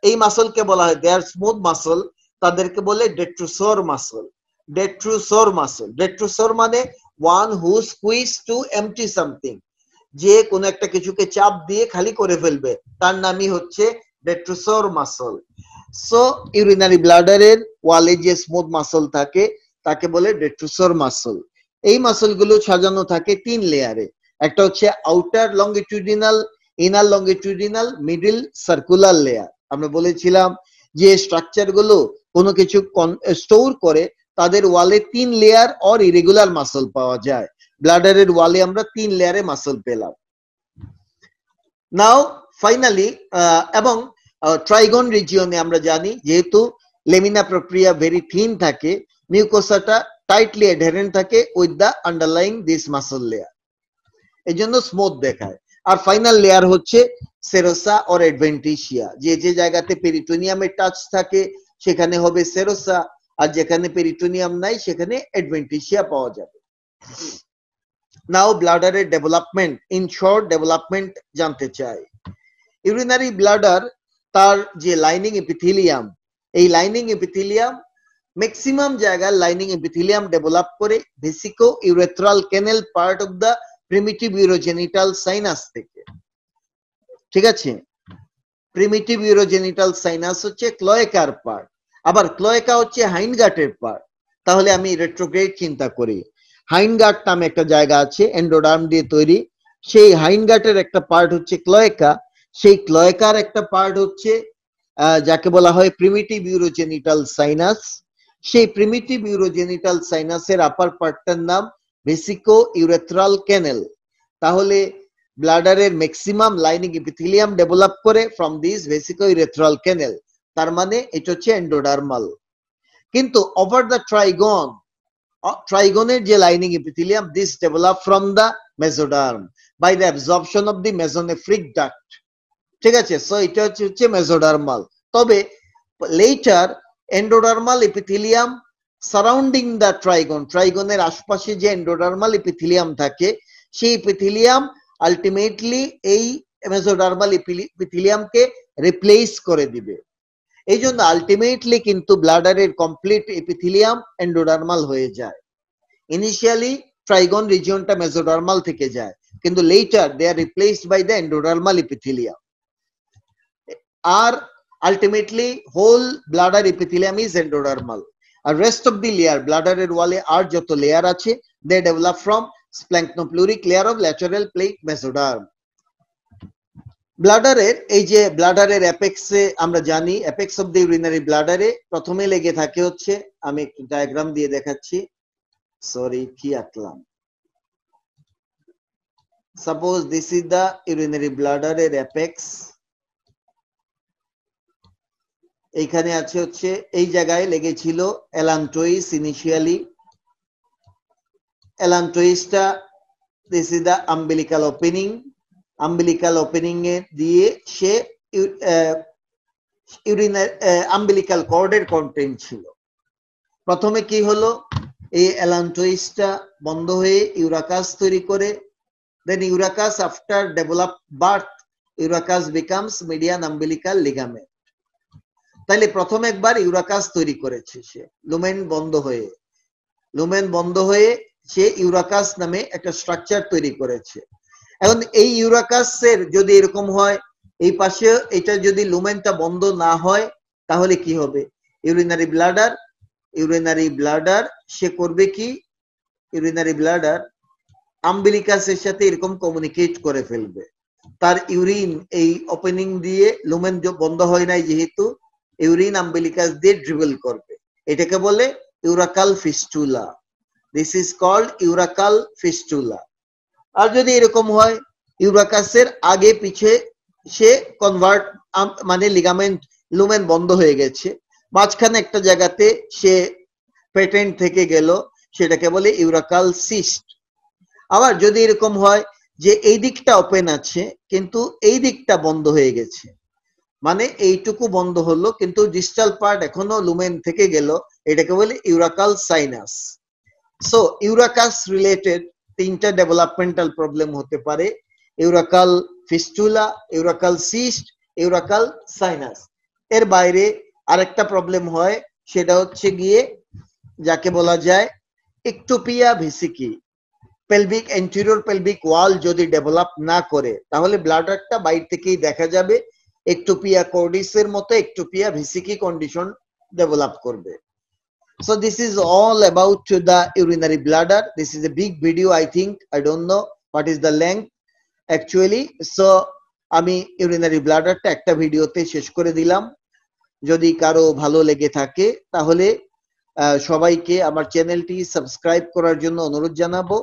এই মাসলকে বলা হয় দেয়ার স্মুথ মাসল, তাদেরকে বলে ডেট্রুসর মাসল। ডেট্রুসর মাসল, ডেট্রুসর মানে one who squeeze to empty something, যে কোন একটা কিছুকে চাপ দিয়ে খালি করে ফেলবে, তার নামই হচ্ছে ডেট্রুসর মাসল। সো ইউরিনারি ব্লাডারের ওয়ালে যে স্মুথ মাসল থাকে তাকে বলে ডেট্রুসর মাসল। এই মাসল গুলো সাজানো থাকে 3 লেয়ারে। একটা হচ্ছে outer longitudinal, inner longitudinal, middle circular layer. আমরা বলেছিলাম যে স্ট্রাকচার গুলো কোনো কিছু স্টোর করে, তাদের ওয়ালে 3 লেয়ার অর ইরেগুলার মাসল পাওয়া যায়। ব্লাডারের ওয়ালে আমরা 3 লেয়ারে মাসল পেলাম। নাও ফাইনালি এবং ট্রাইগন রিজিয়নে আমরা জানি যেহেতু লেমিনা প্রপ্রিয়া ভেরি থিন থাকে, মিউকোসাটা টাইটলি অ্যাডহেরেন্ট থাকে with the underlying this muscle layer, এই জন্য স্মুথ দেখায়। আর ফাইনাল লেয়ার হচ্ছে সেরোসা অর অ্যাডভেন্টিসিয়া, যে যে জায়গাতে পেরিটোনিয়ামের টাচ থাকে সেখানে হবে সেরোসা, আর যেখানে পেরিটোনিয়াম নাই সেখানে অ্যাডভেন্টিসিয়া পাওয়া যাবে। নাও ব্লাডারের ডেভেলপমেন্ট, ইন শর্ট ডেভেলপমেন্ট জানতে চাই। ইউরিনারি ব্লাডার তার যে লাইনিং এপিথেলিয়াম, এই লাইনিং এপিথেলিয়াম ম্যাক্সিমাম জায়গায় লাইনিং এপিথেলিয়াম ডেভেলপ করে vesico urethral canal part of the primitive urogenital sinus থেকে। ঠিক আছে, প্রিমিটিভ ইউরোজেনিটাল সাইনাস হচ্ছে ক্লোয়েকার পার্ট, আবার ক্লোয়েকা হচ্ছে হাইন্ডগার্টের পার্ট। তাহলে আমি রেট্রোগ্রেড চিন্তা করি, হাইন্ডগার্ট নামে একটা জায়গা আছে এন্ডোডার্ম দিয়ে তৈরি, সেই হাইন্ডগার্টের একটা পার্ট হচ্ছে ক্লোয়েকা, সেই ক্লোয়েকার একটা পার্ট হচ্ছে যাকে বলা হয় প্রিমিটিভ ইউরোজেনিটাল সাইনাস। সেই প্রিমিটিভ ইউরোজেনিটাল সাইনাসের আপার পার্টটার নাম ভেসিকো ইউরেথ্রাল ক্যানেল। তাহলে ব্লাডারের ম্যাক্সিমাম লাইনিং এপিথেলিয়াম ডেভেলপ করে ফ্রম দিস ভেসিকো ইউরেথ্রাল ক্যানেল, তার মানে এটা হচ্ছে এন্ডোডার্মাল। কিন্তু ওভার দ্য ট্রাইগনের যে lining epithelium, this develop from the mesoderm by the absorption of the mesonephric duct. ঠিক আছে, সো এটা হচ্ছে মেসোডার্মাল। তবে later endodermal epithelium surrounding the ট্রাইগনের আশপাশে যে এন্ডোডার্মাল এপিথেলিয়াম থাকে, সেই এপিথেলিয়াম আলটিমেটলি এই মেসোডার্মাল এপিথেলিয়ামকে রিপ্লেস করে দিবে। এই জন্য আলটিমেটলি কিন্তু ব্লাডারের কমপ্লিট এপিথেলিয়াম এন্ডোডার্মাল হয়ে যায়। ইনিশিয়ালি ট্রাইগন রিজিয়নটা মেসোডার্মাল থেকে যায়, কিন্তু later they are replaced by the endodermal epithelium. আর ultimately whole bladder epithelium is endodermal. আর rest of the layer, ব্লাডারের ওয়ালে আর যত লেয়ার আছে, they develop from splanchnopluric layer of lateral plate mesoderm. ব্লাডারের এই যে ব্লাডারের অ্যাপেক্সে আমরা জানি, অ্যাপেক্স অফ দ্য ইউরিনারি ব্লাডারে প্রথমে লেগে থাকে হচ্ছে, আমি একটু ডায়াগ্রাম দিয়ে দেখাচ্ছি, সরি কি আঁকলাম। Suppose this is the urinary ব্লাডারের অ্যাপেক্স। এইখানে আছে হচ্ছে, এই জায়গায় লেগেছিল এলান্টোইস ইনিশিয়ালি। এলান্টোইসটা, this is the umbilical opening. Umbilical opening এ দিয়ে সে আম্বিলিকাল কর্ডের কন্টেন্ট ছিল। প্রথমে কি হলো, এই এলান্টোইসটা বন্ধ হয়ে ইউরাকাস তৈরি করে, then urachus after develop birth, urachus becomes median umbilical ligament. তাইলে প্রথম একবার ইউরাকাস তৈরি করেছে সে, লুমেন বন্ধ হয়ে সে ইউরাকাস নামে একটা স্ট্রাকচার তৈরি করেছে। এখন এই ইউরাকাসের যদি এরকম হয়, এই পাশে এটা যদি লুমেনটা বন্ধ না হয়, তাহলে কি হবে, ইউরিনারি ব্লাডার সে করবে কি, ইউরিনারি ব্লাডার আম্বিলিকাসের সাথে এরকম কমিউনিকেট করে ফেলবে। তার ইউরিন এই ওপেনিং দিয়ে, লুমেন বন্ধ হয় নাই যেহেতু, ইউরিন আম্বিলিকাস দিয়ে ড্রিবল করবে। এটাকে বলে urachal fistula. This is called urachal fistula. আর যদি এরকম হয়, ইউরাকাসের আগে পিছে সে কনভার্ট, মানে লিগামেন্ট, লুমেন বন্ধ হয়ে গেছে, মাঝখানে একটা জায়গাতে সে পেটেন্ট থেকে গেল, সেটাকে বলে ইউরাকাল সিস্ট। আবার যদি এরকম হয় যে এই দিকটা ওপেন আছে কিন্তু এই দিকটা বন্ধ হয়ে গেছে, মানে এইটুকু বন্ধ হলো কিন্তু ডিস্টাল পার্ট এখনো লুমেন থেকে গেল, এটাকে বলে ইউরাকাল সাইনাস। সো ইউরাকাস রিলেটেড তিনটা ডেভেলপমেন্টাল প্রবলেম হতে পারে, ইউরাকাল ফিস্টুলা, ইউরাকাল সিস্ট, ইউরাকাল সাইনাস। এর বাইরে আরেকটা প্রবলেম হয়, সেটা হচ্ছে গিয়ে যাকে বলা যায় একটোপিয়া ভেসিকি। পেলভিক এন্টেরিয়র পেলভিক ওয়াল যদি ডেভেলপ না করে, তাহলে ব্লাডারটা বাইরে থেকেই দেখা যাবে একটোপিয়া কর্ডিসের মতো একটোপিয়া ভেসিকি কন্ডিশন ডেভেলপ করবে। So this is all about the urinary bladder. This is a big video, I think. I don't know what is the length actually. So আমি urinary bladderটা একটা ভিডিওতে শেষ করে দিলাম। যদি কারো ভালো লেগে থাকে তাহলে সবাইকে আমার চ্যানেলটি সাবস্ক্রাইব করার জন্য অনুরোধ জানাবো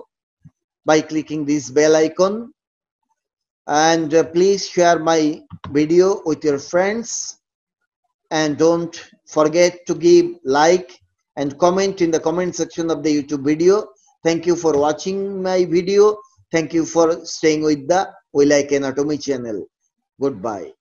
by clicking this bell icon, and please share my video with your friends, and don't forget to give like and comment in the comment section of the YouTube video. Thank you for watching my video. Thank you for staying with the We Like Anatomy channel. Goodbye.